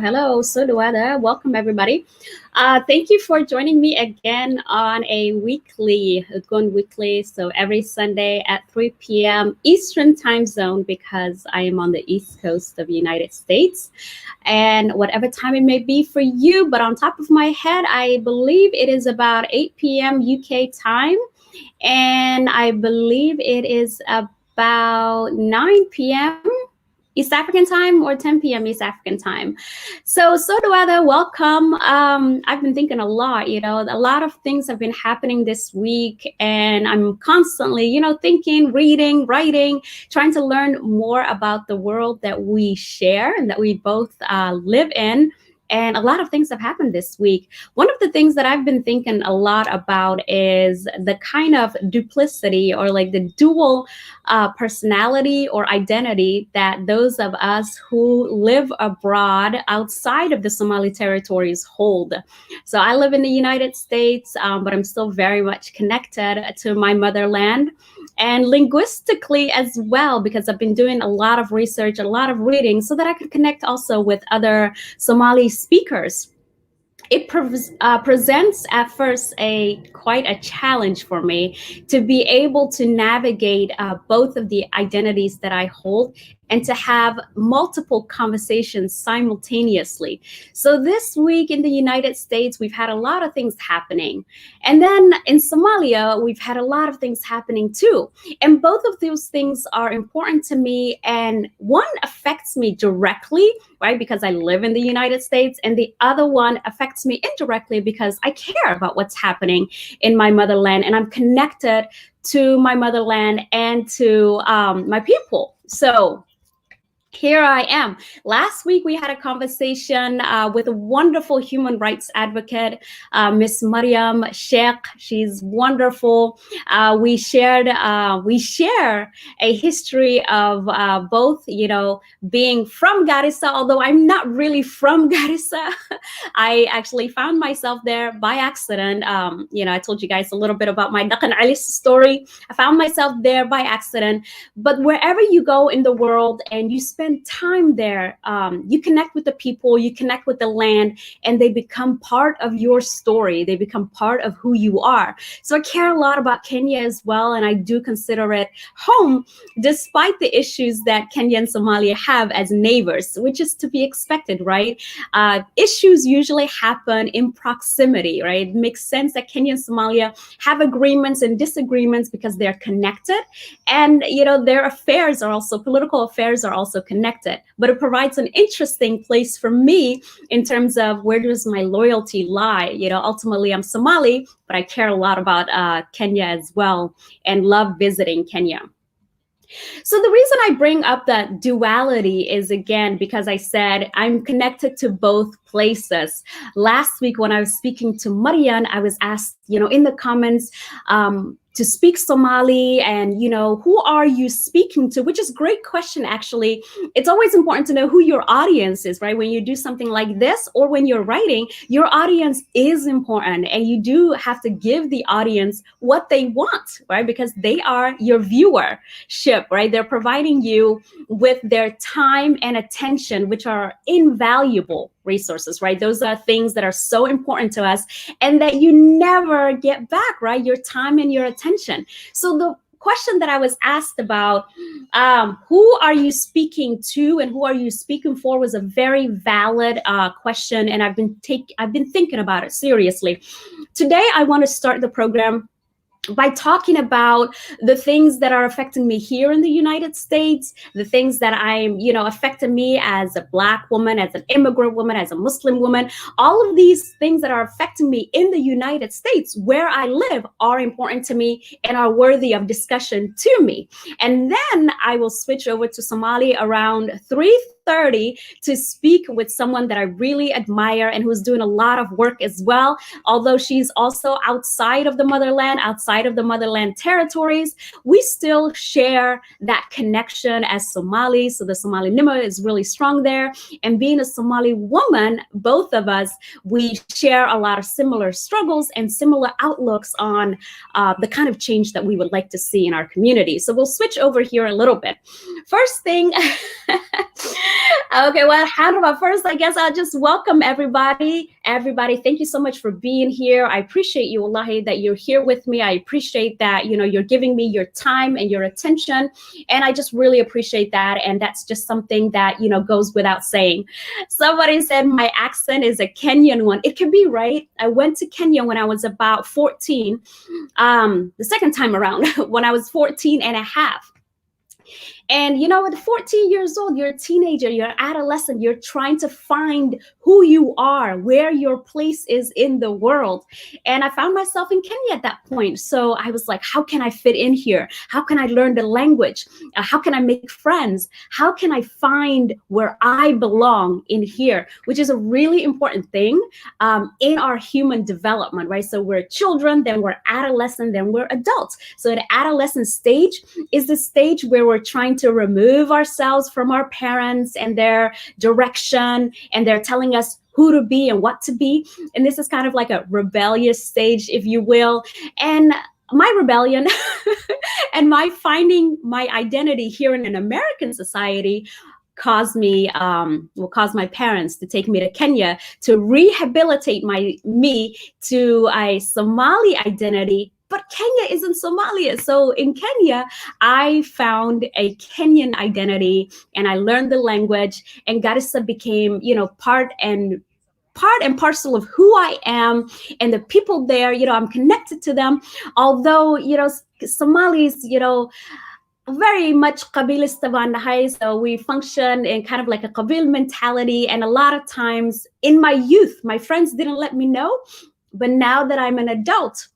Hello. So Duada, welcome everybody. Thank you for joining me again on a weekly, Udgoon weekly. So every Sunday at 3 p.m. Eastern time zone, because I am on the East Coast of the United States. And whatever time it may be for you, but on top of my head, I believe it is about 8 p.m. UK time. And I believe it is about 9 p.m. East African time or 10 p.m. East African time. So Duada, welcome. I've been thinking a lot, a lot of things have been happening this week, and I'm constantly, thinking, reading, writing, trying to learn more about the world that we share and that we both live in. And a lot of things have happened this week. One of the things that I've been thinking a lot about is the kind of duplicity or like the dual personality or identity that those of us who live abroad outside of the Somali territories hold. So I live in the United States, but I'm still very much connected to my motherland. And linguistically as well, because I've been doing a lot of research, a lot of reading, so that I could connect also with other Somali speakers. It presents at first quite a challenge for me to be able to navigate both of the identities that I hold and to have multiple conversations simultaneously. So this week in the United States, we've had a lot of things happening. And then in Somalia, we've had a lot of things happening too. And both of those things are important to me. And one affects me directly, right? Because I live in the United States. And the other one affects me indirectly because I care about what's happening in my motherland. And I'm connected to my motherland and to my people. So here I am. Last week, we had a conversation with a wonderful human rights advocate, Miss Mariam Sheikh. She's wonderful. We share a history of both, being from Garissa, although I'm not really from Garissa. I actually found myself there by accident. I told you guys a little bit about my Dakan Ali's story. I found myself there by accident. But wherever you go in the world and you spend time there, you connect with the people, you connect with the land, and they become part of your story. They become part of who you are. So I care a lot about Kenya as well, and I do consider it home, despite the issues that Kenya and Somalia have as neighbors, which is to be expected, right? Issues usually happen in proximity, right? It makes sense that Kenya and Somalia have agreements and disagreements because they're connected, and their affairs are also, political affairs are also connected. But it provides an interesting place for me in terms of where does my loyalty lie? Ultimately I'm Somali, but I care a lot about Kenya as well and love visiting Kenya. So the reason I bring up that duality is, again, because I said I'm connected to both places. Last week when I was speaking to Marian, I was asked, in the comments, to speak Somali, and who are you speaking to, which is a great question. Actually, it's always important to know who your audience is, right? When you do something like this or when you're writing, your audience is important, and you do have to give the audience what they want, right? Because they are your viewership, right? They're providing you with their time and attention, which are invaluable resources, right? Those are things that are so important to us and that you never get back, right? Your time and your attention. So the question that I was asked about, who are you speaking to and who are you speaking for, was a very valid question, and I've been thinking about it seriously. Today, I want to start the program by talking about the things that are affecting me here in the United States, the things that affecting me as a Black woman, as an immigrant woman, as a Muslim woman. All of these things that are affecting me in the United States, where I live, are important to me and are worthy of discussion to me. And then I will switch over to Somali around 3:30 to speak with someone that I really admire and who's doing a lot of work as well. Although she's also outside of the motherland territories, we still share that connection as Somalis. So the Somali Nima is really strong there. And being a Somali woman, both of us, we share a lot of similar struggles and similar outlooks on the kind of change that we would like to see in our community. So we'll switch over here a little bit. First thing, okay, well, Hanra, first, I guess I'll just welcome everybody. Everybody, thank you so much for being here. I appreciate you, Wallahi, that you're here with me. I appreciate that, you're giving me your time and your attention. And I just really appreciate that. And that's just something that, goes without saying. Somebody said my accent is a Kenyan one. It could be, right? I went to Kenya when I was about 14, the second time around, when I was 14 and a half. And at 14 years old, you're a teenager, you're an adolescent, you're trying to find who you are, where your place is in the world. And I found myself in Kenya at that point. So I was like, how can I fit in here? How can I learn the language? How can I make friends? How can I find where I belong in here? Which is a really important thing in our human development, right? So we're children, then we're adolescent, then we're adults. So the adolescent stage is the stage where we're trying to remove ourselves from our parents and their direction, and they're telling us who to be and what to be. And this is kind of like a rebellious stage, if you will. And my rebellion and my finding my identity here in an American society caused my parents to take me to Kenya to rehabilitate me to a Somali identity. But Kenya isn't Somalia. So in Kenya, I found a Kenyan identity and I learned the language, and Garissa became, part and parcel of who I am. And the people there, I'm connected to them. Although, Somalis, very much Qabilis tabannahay, so we function in kind of like a Qabil mentality. And a lot of times in my youth, my friends didn't let me know. But now that I'm an adult,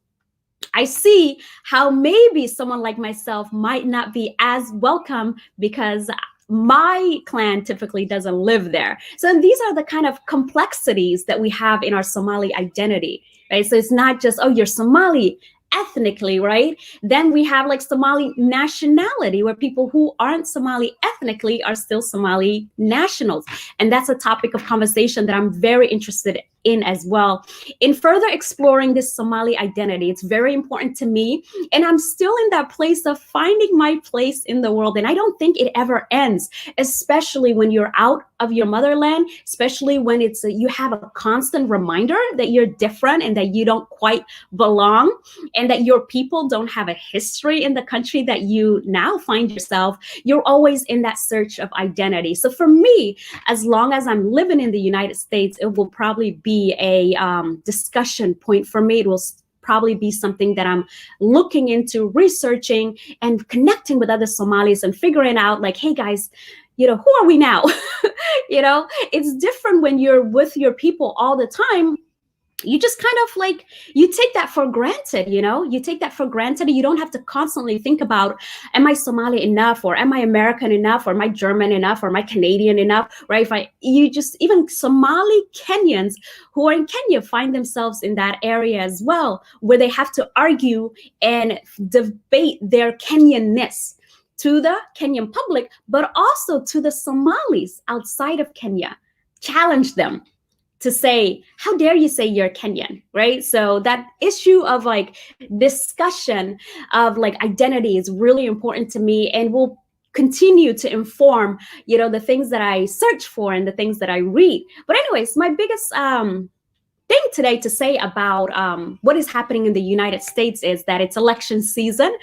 I see how maybe someone like myself might not be as welcome because my clan typically doesn't live there. So these are the kind of complexities that we have in our Somali identity, right? So it's not just, oh, you're Somali ethnically, right? Then we have like Somali nationality, where people who aren't Somali ethnically are still Somali nationals. And that's a topic of conversation that I'm very interested in as well. In further exploring this Somali identity, it's very important to me. And I'm still in that place of finding my place in the world. And I don't think it ever ends, especially when you're out of your motherland, especially when you have a constant reminder that you're different and that you don't quite belong, and that your people don't have a history in the country that you now find yourself. You're always in that search of identity. So for me, as long as I'm living in the United States, it will probably be a discussion point for me. It will probably be something that I'm looking into, researching and connecting with other Somalis and figuring out like, hey guys, who are we now? It's different when you're with your people all the time. You just kind of like, you take that for granted, you take that for granted. You don't have to constantly think about, am I Somali enough, or am I American enough, or am I German enough, or am I Canadian enough, right? Even Somali Kenyans who are in Kenya find themselves in that area as well, where they have to argue and debate their Kenyanness to the Kenyan public, but also to the Somalis outside of Kenya. Challenge them to say, how dare you say you're Kenyan, right? So that issue of like discussion of like identity is really important to me, and will continue to inform, the things that I search for and the things that I read. But anyways, my biggest thing today to say about what is happening in the United States is that it's election season,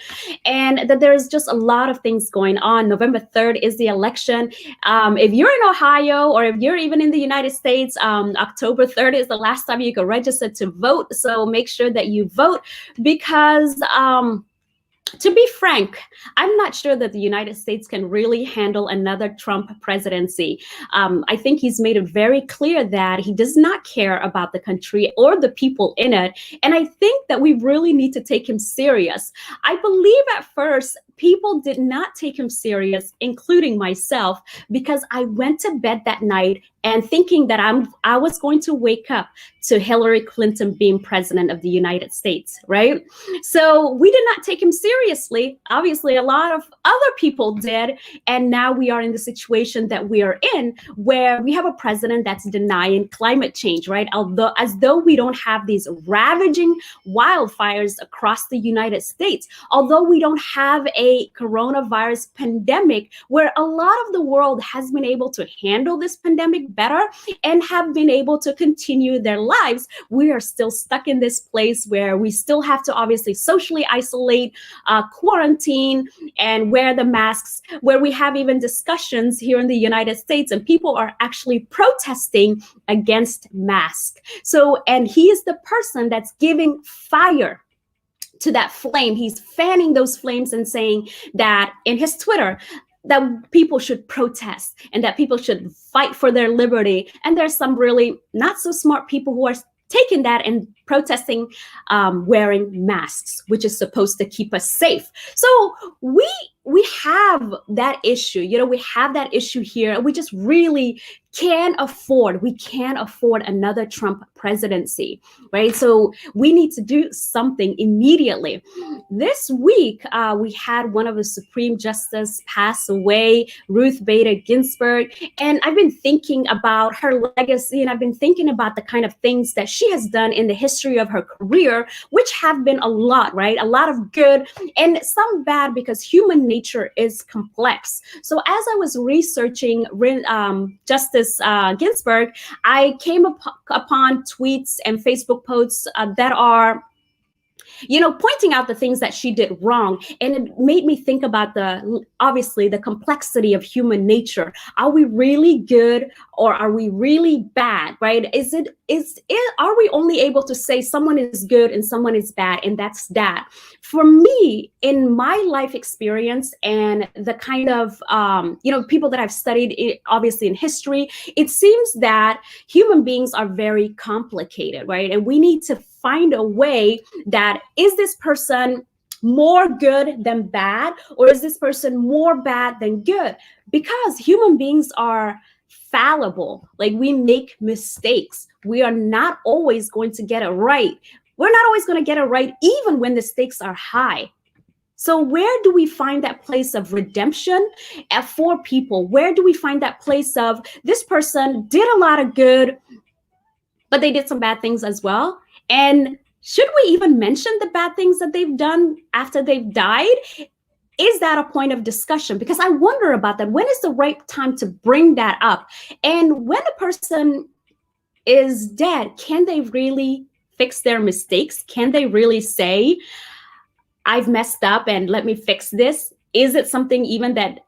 and that there's just a lot of things going on. November 3rd is the election. If you're in Ohio, or if you're even in the United States, October 3rd is the last time you can register to vote. So make sure that you vote, because to be frank, I'm not sure that the United States can really handle another Trump presidency. I think he's made it very clear that he does not care about the country or the people in it. And I think that we really need to take him serious. I believe at first people did not take him serious, including myself, because I went to bed that night and thinking that I was going to wake up to Hillary Clinton being president of the United States, right? So we did not take him seriously. Obviously, a lot of other people did. And now we are in the situation that we are in, where we have a president that's denying climate change, right? Although, as though we don't have these ravaging wildfires across the United States, although we don't have a coronavirus pandemic, where a lot of the world has been able to handle this pandemic better and have been able to continue their lives, we are still stuck in this place where we still have to obviously socially isolate, quarantine, and wear the masks, where we have even discussions here in the United States and people are actually protesting against masks. So, and he is the person that's giving fire to that flame. He's fanning those flames and saying that in his Twitter, that people should protest and that people should fight for their liberty. And there's some really not so smart people who are taking that and protesting wearing masks, which is supposed to keep us safe. So we have that issue. We have that issue here. We just really can't afford another Trump presidency, right? So we need to do something immediately. This week, we had one of the Supreme Justice pass away, Ruth Bader Ginsburg, and I've been thinking about her legacy, and I've been thinking about the kind of things that she has done in the history of her career, which have been a lot, right? A lot of good and some bad, because human nature is complex. So as I was researching Justice Ginsburg, I came upon tweets and Facebook posts that are pointing out the things that she did wrong. And it made me think about obviously the complexity of human nature. Are we really good or are we really bad, right? Are we only able to say someone is good and someone is bad, and that's that? For me, in my life experience and the kind of, people that I've studied, obviously in history, it seems that human beings are very complicated, right? And we need to find a way that, is this person more good than bad, or is this person more bad than good? Because human beings are fallible. Like, we make mistakes. We are not always going to get it right. We're not always going to get it right, even when the stakes are high. So where do we find that place of redemption for people? Where do we find that place of, this person did a lot of good, but they did some bad things as well? And should we even mention the bad things that they've done after they've died? Is that a point of discussion? Because I wonder about that. When is the right time to bring that up? And when a person is dead, can they really fix their mistakes? Can they really say, I've messed up and let me fix this? Is it something even that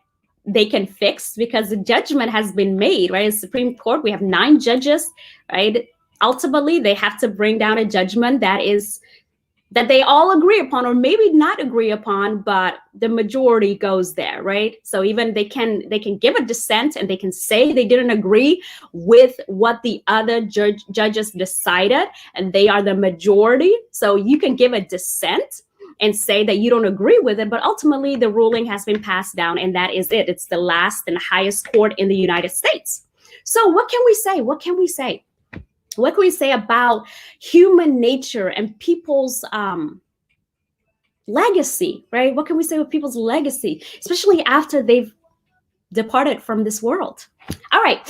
they can fix? Because the judgment has been made, right? In the Supreme Court, we have 9 judges, right? Ultimately, they have to bring down a judgment that they all agree upon, or maybe not agree upon, but the majority goes there, right? So even they can give a dissent, and they can say they didn't agree with what the other judges decided, and they are the majority. So you can give a dissent and say that you don't agree with it, but ultimately the ruling has been passed down, and that is it. It's the last and highest court in the United States. So what can we say? What can we say? What can we say about human nature and people's legacy, right? What can we say with people's legacy, especially after they've departed from this world? All right,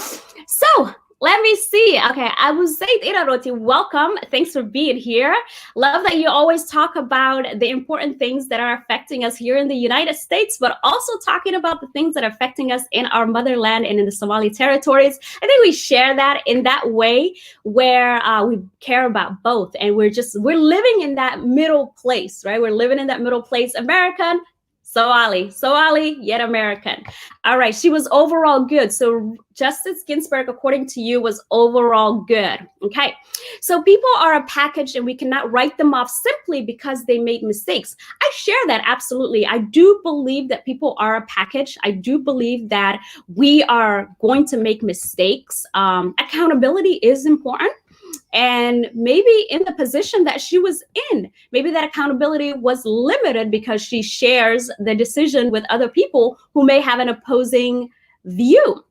so Let me see. Okay, Abu Zaid Iraroti, welcome. Thanks for being here. Love that you always talk about the important things that are affecting us here in the United States, but also talking about the things that are affecting us in our motherland and in the Somali territories. I think we share that in that way where we care about both, and we're living in that middle place, right? We're living in that middle place, American, Somali, yet American. All right, she was overall good. So Justice Ginsburg, according to you, was overall good. Okay, so people are a package and we cannot write them off simply because they made mistakes. I share that absolutely. I do believe that people are a package. I do believe that we are going to make mistakes. Accountability is important. And maybe in the position that she was in, maybe that accountability was limited because she shares the decision with other people who may have an opposing view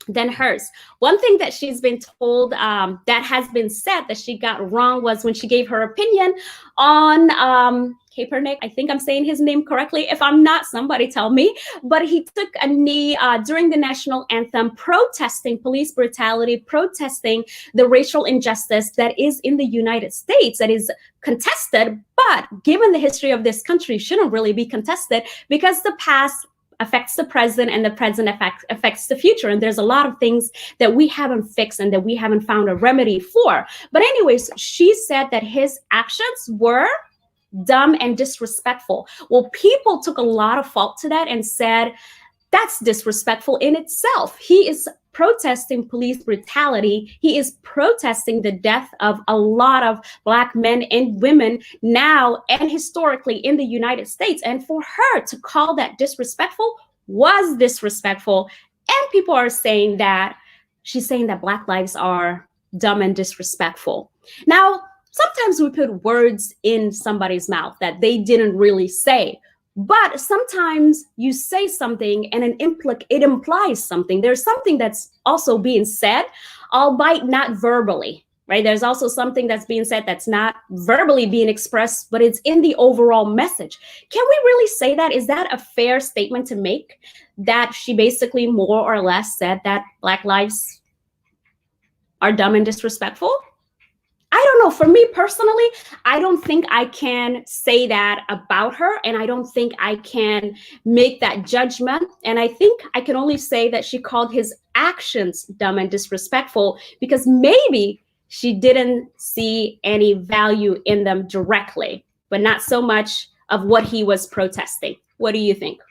than hers. One thing that she's been told that has been said that she got wrong was when she gave her opinion on Kaepernick. I think I'm saying his name correctly. If I'm not, somebody tell me. But he took a knee during the national anthem, protesting police brutality, protesting the racial injustice that is in the United States, that is contested. But given the history of this country, shouldn't really be contested because the past affects the present and the present affects the future. And there's a lot of things that we haven't fixed and that we haven't found a remedy for. But anyways, she said that his actions were dumb and disrespectful. Well, people took a lot of fault to that and said, that's disrespectful in itself. He is protesting police brutality. He is protesting the death of a lot of Black men and women now and historically in the United States. And for her to call that disrespectful was disrespectful. And people are saying that she's saying that Black lives are dumb and disrespectful. Now, sometimes we put words in somebody's mouth that they didn't really say. But sometimes you say something and it implies something. There's something that's also being said, albeit not verbally, right? There's also something that's being said that's not verbally being expressed, but it's in the overall message. Can we really say that? Is that a fair statement to make? That she basically more or less said that Black lives are dumb and disrespectful? I don't know. For me personally, I don't think I can say that about her, and I don't think I can make that judgment. And I think I can only say that she called his actions dumb and disrespectful because maybe she didn't see any value in them directly, but not so much of what he was protesting. What do you think?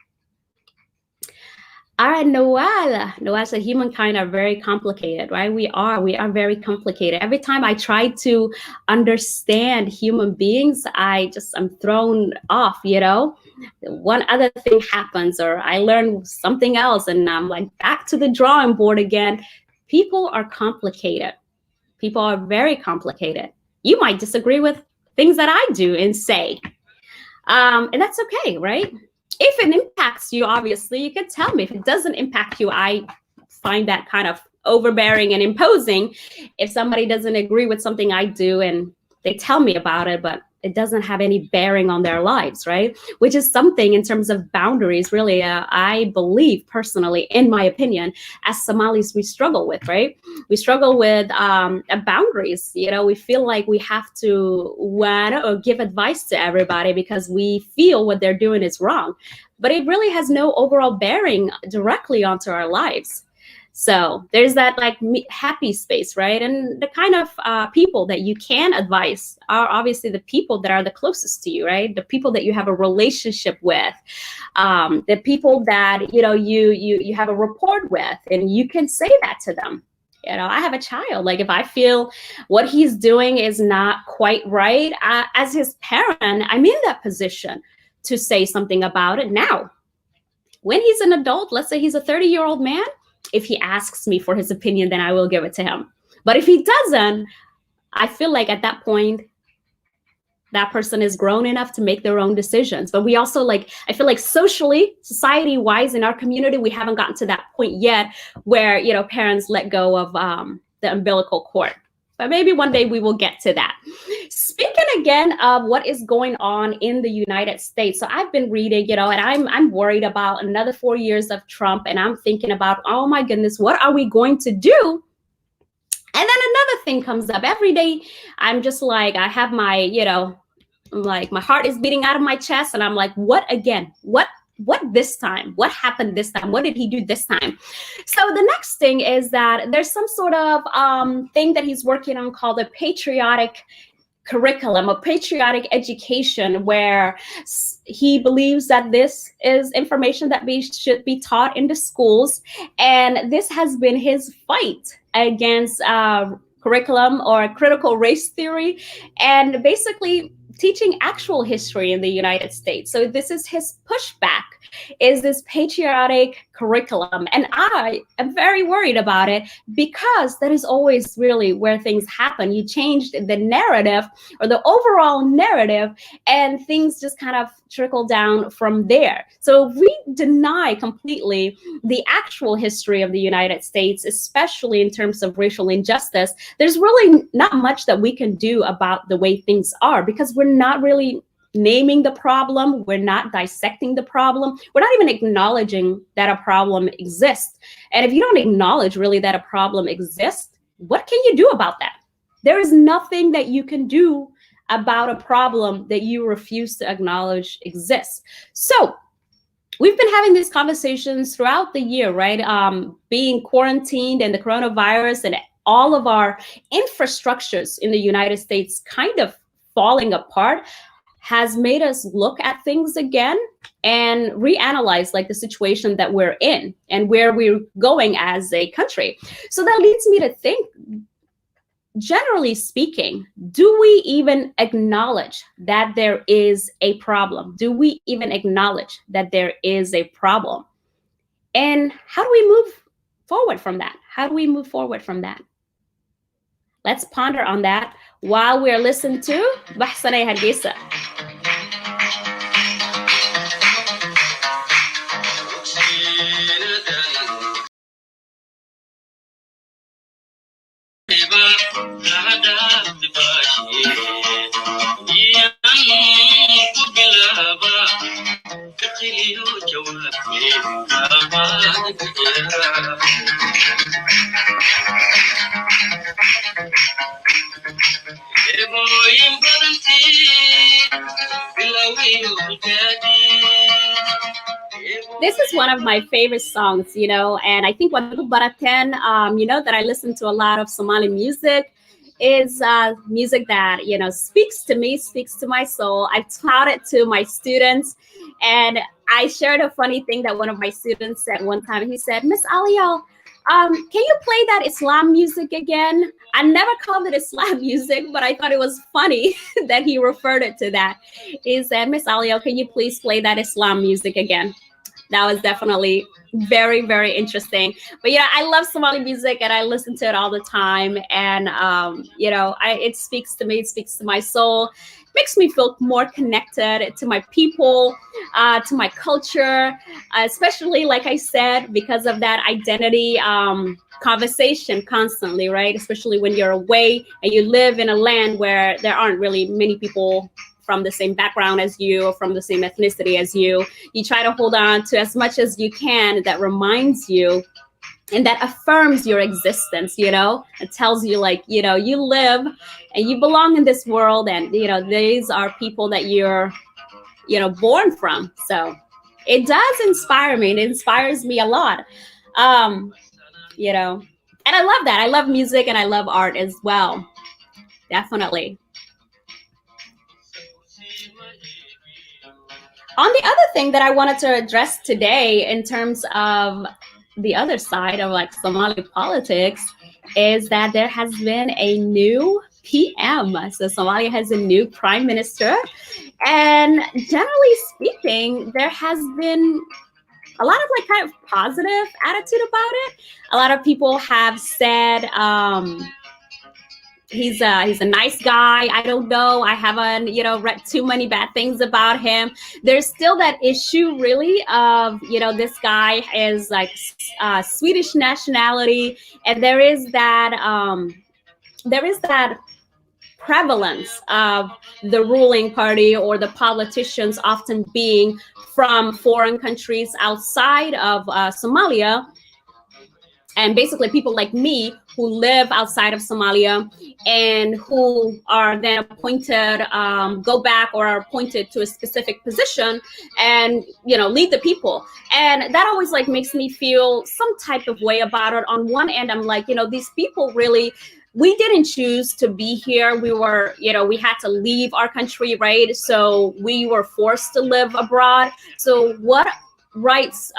All right, Noel said humankind are very complicated, right? We are very complicated. Every time I try to understand human beings, I'm thrown off, you know? One other thing happens or I learn something else and I'm like back to the drawing board again. People are complicated. People are very complicated. You might disagree with things that I do and say. And that's okay, right? If it impacts you, obviously, you could tell me. If it doesn't impact you, I find that kind of overbearing and imposing. If somebody doesn't agree with something I do and they tell me about it, but it doesn't have any bearing on their lives, right? Which is something in terms of boundaries, really, I believe personally, in my opinion, as Somalis, we struggle with, right? We struggle with boundaries. You know, we feel like we have to give advice to everybody because we feel what they're doing is wrong. But it really has no overall bearing directly onto our lives. So there's that like happy space, right? And the kind of people that you can advise are obviously the people that are the closest to you, right? The people that you have a relationship with, the people that, you know, you have a rapport with, and you can say that to them. You know, I have a child. Like if I feel what he's doing is not quite right, as his parent, I'm in that position to say something about it now. When he's an adult, let's say he's a 30-year-old man, if he asks me for his opinion, then I will give it to him. But if he doesn't, I feel like at that point, that person is grown enough to make their own decisions. But we also I feel like socially, society-wise in our community, we haven't gotten to that point yet where, you know, parents let go of the umbilical cord. But maybe one day we will get to that. Speaking again of what is going on in the United States. So I've been reading, you know, and I'm worried about another 4 years of Trump. And I'm thinking about, oh my goodness, what are we going to do And then another thing comes up every day. I'm just like, I have my, like my heart is beating out of my chest, and I'm like, what again? What this time? What happened this time? What did he do this time? So the next thing is that there's some sort of thing that he's working on called a patriotic curriculum, a patriotic education, where he believes that this is information that we should be taught in the schools. And this has been his fight against curriculum or critical race theory, and basically teaching actual history in the United States. So this is his pushback, is this patriotic curriculum. And I am very worried about it, because that is always really where things happen. You change the narrative or the overall narrative, and things just kind of trickle down from there. So if we deny completely the actual history of the United States, especially in terms of racial injustice, there's really not much that we can do about the way things are, because we're not really naming the problem. We're not dissecting the problem. We're not even acknowledging that a problem exists. And if you don't acknowledge really that a problem exists, what can you do about that? There is nothing that you can do about a problem that you refuse to acknowledge exists. So we've been having these conversations throughout the year, right? Being quarantined and the coronavirus and all of our infrastructures in the United States kind of falling apart has made us look at things again and reanalyze like the situation that we're in and where we're going as a country. So that leads me to think, generally speaking, do we even acknowledge that there is a problem? Do we even acknowledge that there is a problem? And how do we move forward from that? How do we move forward from that? Let's ponder on that while we're listening to Bahsana Hargeisa. This is one of my favorite songs, and I think what Baraten, that I listen to a lot of Somali music, is music that, speaks to me, speaks to my soul. I've taught it to my students, and I shared a funny thing that one of my students said one time. He said, Miss Aliel, can you play that Islam music again? I never called it Islam music, but I thought it was funny that he referred it to that. He said, Miss Aliel, can you please play that Islam music again? That was definitely very, very interesting. But, I love Somali music and I listen to it all the time. And, it speaks to me, it speaks to my soul, makes me feel more connected to my people, to my culture, especially, like I said, because of that identity conversation constantly, right? Especially when you're away and you live in a land where there aren't really many people from the same background as you or from the same ethnicity as you. You try to hold on to as much as you can that reminds you and that affirms your existence, It tells you like, you live and you belong in this world, and, these are people that you're, born from. So it does inspire me. It inspires me a lot. And I love that. I love music and I love art as well. Definitely. On the other thing that I wanted to address today in terms of the other side of like Somali politics is that there has been a new PM. So Somalia has a new prime minister. And generally speaking, there has been a lot of like kind of positive attitude about it. A lot of people have said, he's a nice guy. I don't know. I haven't, read too many bad things about him. There's still that issue really of, this guy is like Swedish nationality. And there is that prevalence of the ruling party or the politicians often being from foreign countries outside of Somalia. And basically people like me who live outside of Somalia and who are then appointed, go back or are appointed to a specific position and, lead the people. And that always like makes me feel some type of way about it. On one end, I'm like, these people really, we didn't choose to be here. We were, we had to leave our country, right? So we were forced to live abroad. So what rights,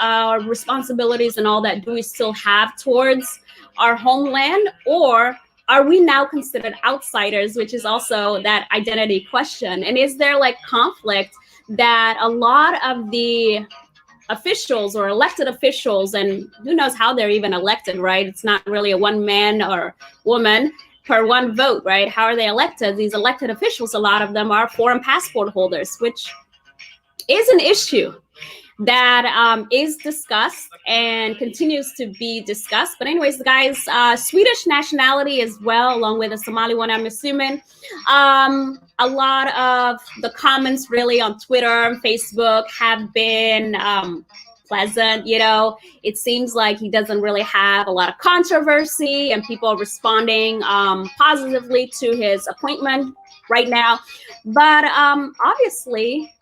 responsibilities, and all that do we still have towards our homeland? Or are we now considered outsiders, which is also that identity question? And is there like conflict that a lot of the officials or elected officials, and who knows how they're even elected, right? It's not really a one man or woman per one vote, right? How are they elected? These elected officials, a lot of them are foreign passport holders, which is an issue that is discussed and continues to be discussed. But anyways, guys, Swedish nationality as well, along with a Somali one, I'm assuming. A lot of the comments really on Twitter and Facebook have been pleasant. It seems like he doesn't really have a lot of controversy, and people are responding positively to his appointment right now. But obviously,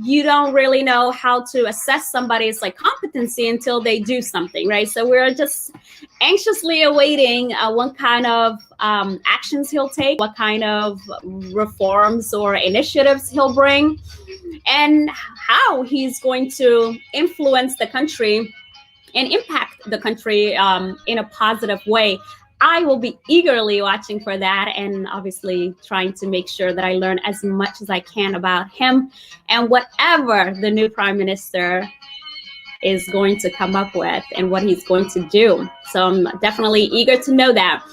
you don't really know how to assess somebody's like competency until they do something, right? So we're just anxiously awaiting what kind of actions he'll take, what kind of reforms or initiatives he'll bring, and how he's going to influence the country and impact the country in a positive way. I will be eagerly watching for that, and obviously trying to make sure that I learn as much as I can about him and whatever the new prime minister is going to come up with and what he's going to do. So I'm definitely eager to know that.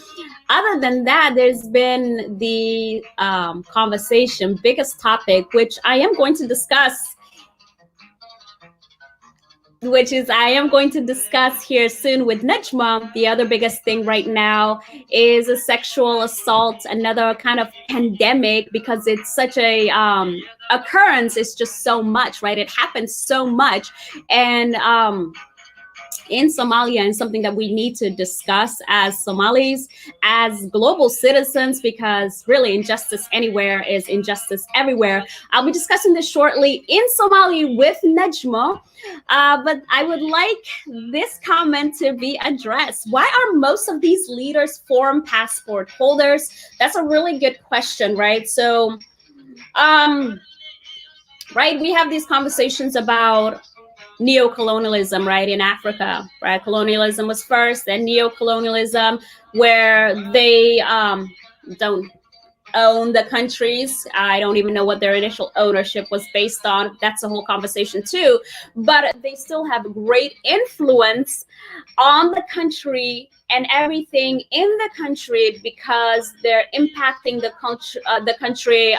Other than that, there's been the conversation, biggest topic, which I am going to discuss here soon with Najmo. The other biggest thing right now is a sexual assault, another kind of pandemic, because it's such a occurrence. It's just so much, right? It happens so much. And in Somalia, and something that we need to discuss as Somalis, as global citizens, because really injustice anywhere is injustice everywhere. I'll be discussing this shortly in Somali with Najmo, but I would like this comment to be addressed. Why are most of these leaders foreign passport holders? That's a really good question, right? So, right, we have these conversations about neo-colonialism, right, in Africa, right? Colonialism was first, then neo-colonialism, where they don't own the countries. I don't even know what their initial ownership was based on. That's a whole conversation too. But they still have great influence on the country and everything in the country, because they're impacting the country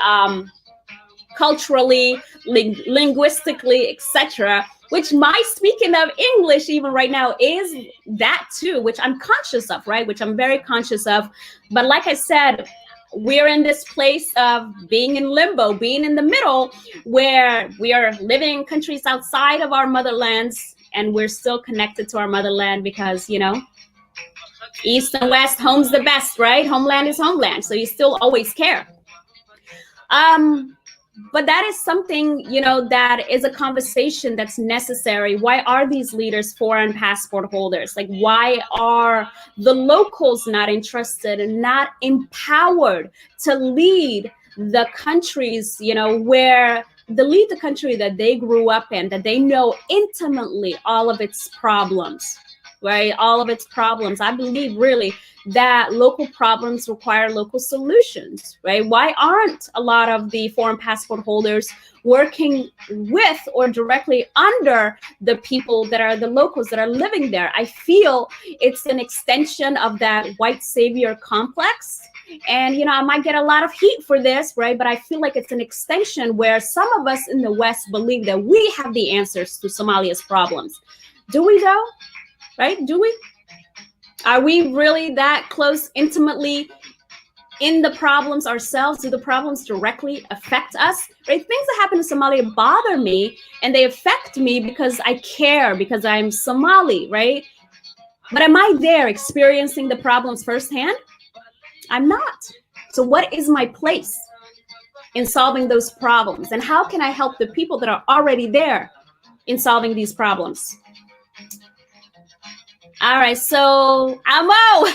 culturally, linguistically, etc. Which my speaking of English even right now is that too, which I'm conscious of, right? Which I'm very conscious of. But like I said, we're in this place of being in limbo, being in the middle, where we are living in countries outside of our motherlands, and we're still connected to our motherland because, East and West, home's the best, right? Homeland is homeland. So you still always care. But that is something, that is a conversation that's necessary. Why are these leaders foreign passport holders? Like, why are the locals not interested and not empowered to lead the countries, where lead the country that they grew up in, that they know intimately all of its problems, right? All of its problems. I believe really that local problems require local solutions, right? Why aren't a lot of the foreign passport holders working with or directly under the people that are the locals that are living there? I feel it's an extension of that white savior complex. And, I might get a lot of heat for this, right? But I feel like it's an extension where some of us in the West believe that we have the answers to Somalia's problems. Do we though? Right? Do we? Are we really that close, intimately in the problems ourselves? Do the problems directly affect us? Right? Things that happen in Somalia bother me, and they affect me because I care, because I'm Somali, right? But am I there experiencing the problems firsthand? I'm not. So what is my place in solving those problems? And how can I help the people that are already there in solving these problems? All right, so Amo,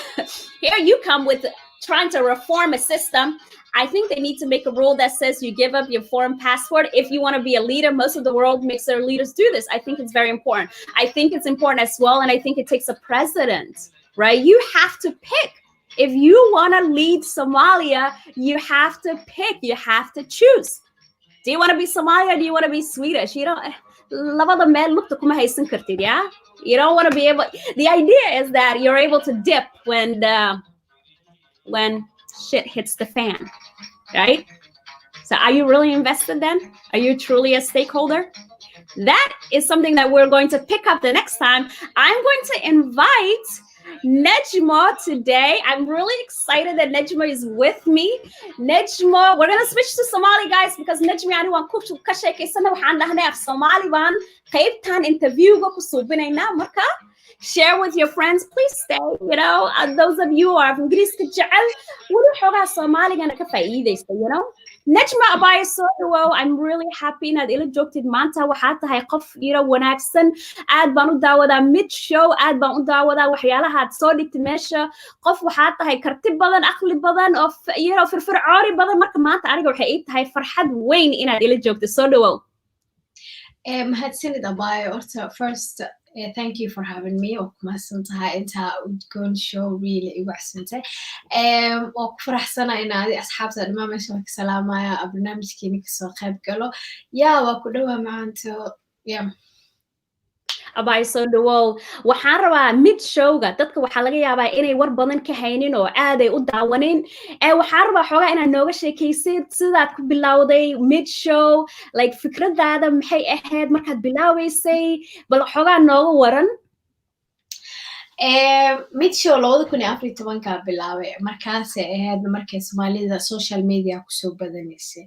here you come with trying to reform a system. I think they need to make a rule that says you give up your foreign passport if you want to be a leader. Most of the world makes their leaders do this. I think it's very important. I think it's important as well, and I think it takes a president, right? You have to pick. If you want to lead Somalia, you have to pick. You have to choose. Do you want to be Somalia or do you want to be Swedish? You don't. Labada meel lugta kuma haysan kartid, yeah? You don't want to be able. The idea is that you're able to dip when shit hits the fan, right? So are you really invested then? Are you truly a stakeholder? That is something that we're going to pick up the next time. I'm going to invite Najmo today. I'm really excited that Najmo is with me. Najmo, we're going to switch to Somali, guys, because Najmo yani waan ku sheekaysana waxaan dhahnay af Somali baan qaybtan interviewga ku suubinayna marka share with your friends. Please stay, you know, those of you who are Ingiriiska jecel wali xogaa Soomaaligana ka faa'iideysta, you know. Najmo abaya soo dhawow. I'm really happy inaad ila joogtid maanta. Waxaad tahay qof wanaagsan. Aad baan u daawadaa mid show. Aad baan u daawadaa waxyaalaha aad soo dhigtid meesha. Qof waxaad tahay karti badan, aqli badan, oo firfircooni badan. Marka maanta aniga waxay ii tahay farxad weyn inaad ila joogtid. Soo dhawow. Mahadsanid abaya. Horta first thank you for having me. Kumasantahay inta Udgoon show really igu axsantay. Waa ku faraxsana inaad asxaabta dhamaan meesha ka salaamaya barnaamijkeena ka soo qayb galo. Waa ku dhawaa maanta. Abay soo dhawow. Waxaan rabaa mid showga dadka waxaa laga yaabaa inay war badan ka haynin oo aad ay u daawanin. Waxaan rabaa xoogaa inaad nooga sheekaysid sidaad ku bilowday mid show, like fikradaada maxay ahayd markaad bilaaweysay, bal xoogaa nooga waran. Mid show 2014 bilaabay markaas ahayd markay Soomaalida social media ku soo badanaysay.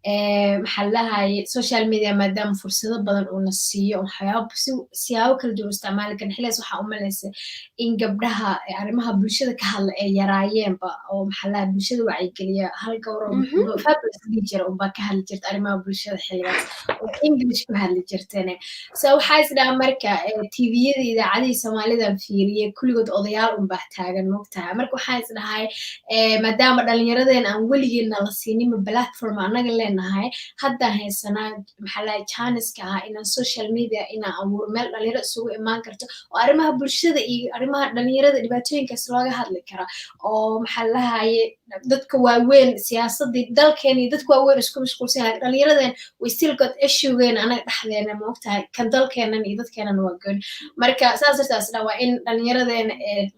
Maxallahay social media maadaama fursado badan uu na siiyo siyaabo kala duwan isticmaali kan xiligaas waxa u malaysay in gabdhaha arrimaha bulshada ka hadla ay yaraayeenba oo maxallaha bulshada wacyigeliya hal gawar oo fabulous jira oo ka hadli jirta arrimaha bulshada xiligaas oo English ku hadli jirtane. So waxa isdhaa marka TV-yada idaacadaha Soomaalida fiiriyay kulligood odayaal baa taagan moogtahay. Marka waxa isdhahay maadaama dhalinyaradeen aan weligeena la siinin platform anaga hadda haysanaa maxallahay channelska inaan social media inaan abuuro meel dhalinyaro isugu imaan karto oo arrimaha bulshada iyo arrimaha dhalinyarada dhibaatooyinkaas looga hadli kara oo maxallahay dadka waaweyn siyaasadii dalkeena iyo dadka waaweyn isku mashquulsan dhalinyaradeen we still got issue-geen anaga dhexdeena moogtahay kan dalkeenan iyo dadkeenan waa gooni. Marka saas darteed waa in dhalinyaradeen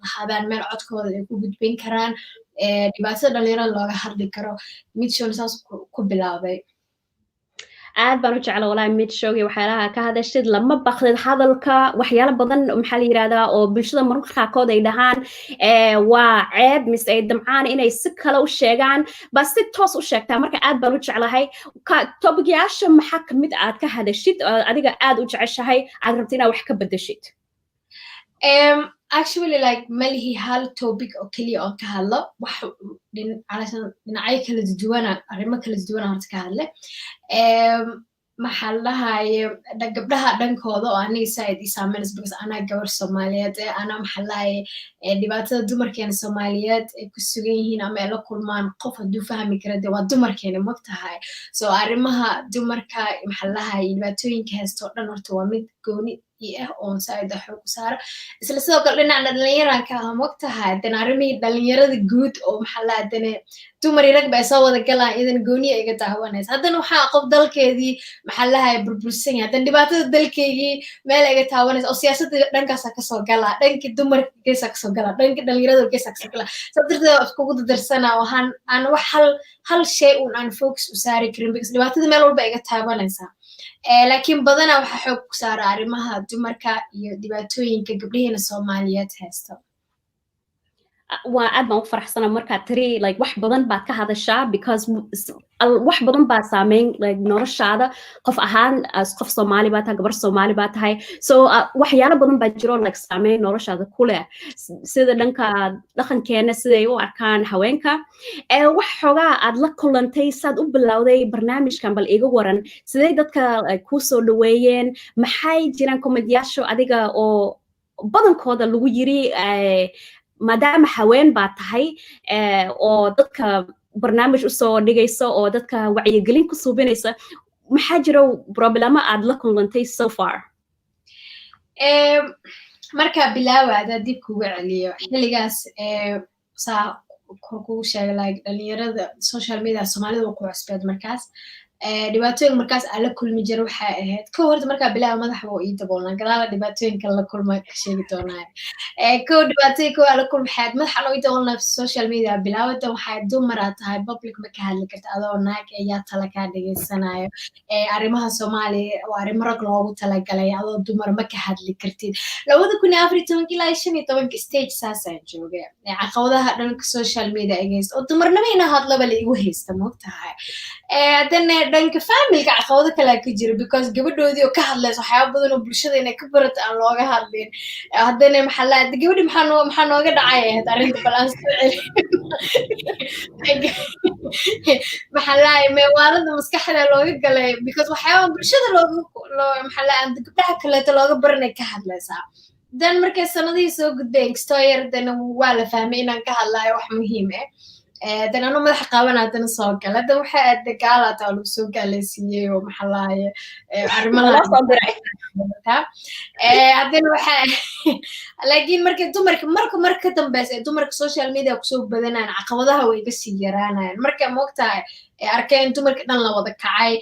lahaadaan meel codkooda ay ku gudbin karaan dhibaatada dhalinyarada looga hadli karo. Mid show saas ku bilaabay. aad baan u jeclaa walahi mid showgi waxyaalaha ka hadashid lama baqdid hadalka waxyaalo badan maxaa la yiraahdaa oo bulshada mararka qaarkood ay dhahaan waa ceeb mise ay damcaan inay si kale u sheegaan bas si toos u sheegtaa. marka aad baan u jeclahay topic-yaasha maxaa kamid aad ka hadashid adiga aad u jeceshahay aad rabtid inaad wax ka bedeshid. Actually like malihi hal topic oo kaliya oo ka hadlo wax dhinacyo kala duwan arrimo kala duwan oo ka hadle maxallahay gabdhaha dhankooda oo aniga saaid isaameynaysa because ana gabar Soomaaliyeed ana maxallahay dhibaatada dumarkeena Soomaaliyeed ay ku sugan yihiin ama ay la kulmaan qof haduu fahmi karo waa dumarkeena mogtahay. So arrimaha dumarka maxallahay dhibaatooyinka haysto dhan horta waa mid gooni oo saaid xoog u saara isla sidoo kale dhinaca dhalinyaranka mogtahay dan arrimihii dhalinyarada guud oo maxallahay dan dumar rag bay soo wada galaan idan gooniya iga daawanaysa. haddana waxaa qof dalkeedii maxallahay burbursan yahay dan dhibaatada dalkeedii meel iga taawanaysa oo siyaasadda dhankaas ka soo gala dhanka dumarka geeska ka soo gala dhanka dhalinyarada geeska ka soo gala sababtoo isku darsana waxaan aan wax hal shay aan focus u saari karin because dhibaatada meel walba iga taawanaysa. laakiin badanaa waxa xoog ku saara arrimaha dumarka iyo dhibaatooyinka gabdhaheena Soomaaliyeed haysta. waa aad baan u faraxsana markaad tiri like wax badan baad ka hadashaa because wax badan baa saameyn like noloshaada qof ahaan as qof Soomaali baa tahay gabar Soomaali baa tahay so waxyaalo badan baa jiro like saameyn noloshaada ku leh sida dhanka dhaqankeena siday u arkaan haweenka wax xogaa aad la kulantay saad u bilowday barnaamijkan bal iga waran sidee dadka ku soo dhaweeyeen maxay jiraan komediyaasho adiga oo badankooda lagu yiri maadaama haween baa tahay oo dadka barnaamij u soo dhigayso oo dadka wacyigelin ku suubinaysa maxaa jiro problema aad la kulantay so far marka bilaawaada dib kugu celiyo xilligaas saa kugu sheegay like dhalinyarada social media Soomaalida ku cusbeed markaas dhibaatooyin markaas aan la kulmi jiray waxa ahayd ka horta marka bilaa madaxa oo ii daboolna gadaala dhibaatooyinka la kulma ka sheegi doonaa ka dhibaatooyinka waa la kulma xad madaxa oo ii daboolna social media bilaawada waxa dumar tahay public ma ka hadli karta adoo naag ayaa tala ka dhageysanayo arrimaha Soomaaliya oo arrimo rag loogu talagalay adoo dumar ma ka hadli kartid 2014 ilaa 15 stage saasaan joogay caqabadaha dhanka social media against oo dumarnimo ina hadlaba la igu haysta moogtahay hadana dhanka family-ga caqabado kale ka jira because gabadhoodii oo ka hadlayso waxyaabo badan oo bulshada inay ka barato aan looga hadlin hadana maxaa gabadhi maxaa nooga dhacay arrinta balance maxaa meewaalada maskaxda looga galay because waxyaabo bulshada maxaa gabdhaha kale looga baranay ka hadlaysaa dan markay sanadihii soo gudbeen stoyer dan waa la fahmay inaan ka hadlayo wax muhiim ah dan anu madax qabanaadan soo gala dan waxa aad dagaalata lagu soo galaysiiyay oo maxalaaye arrimaha hadana waxa laakiin marka dambeysay dumarka social media ku soo badanaan caqabadaha way ka sii yaraanayaan marka moogtahay arkeen dumarka dhan la wada kacay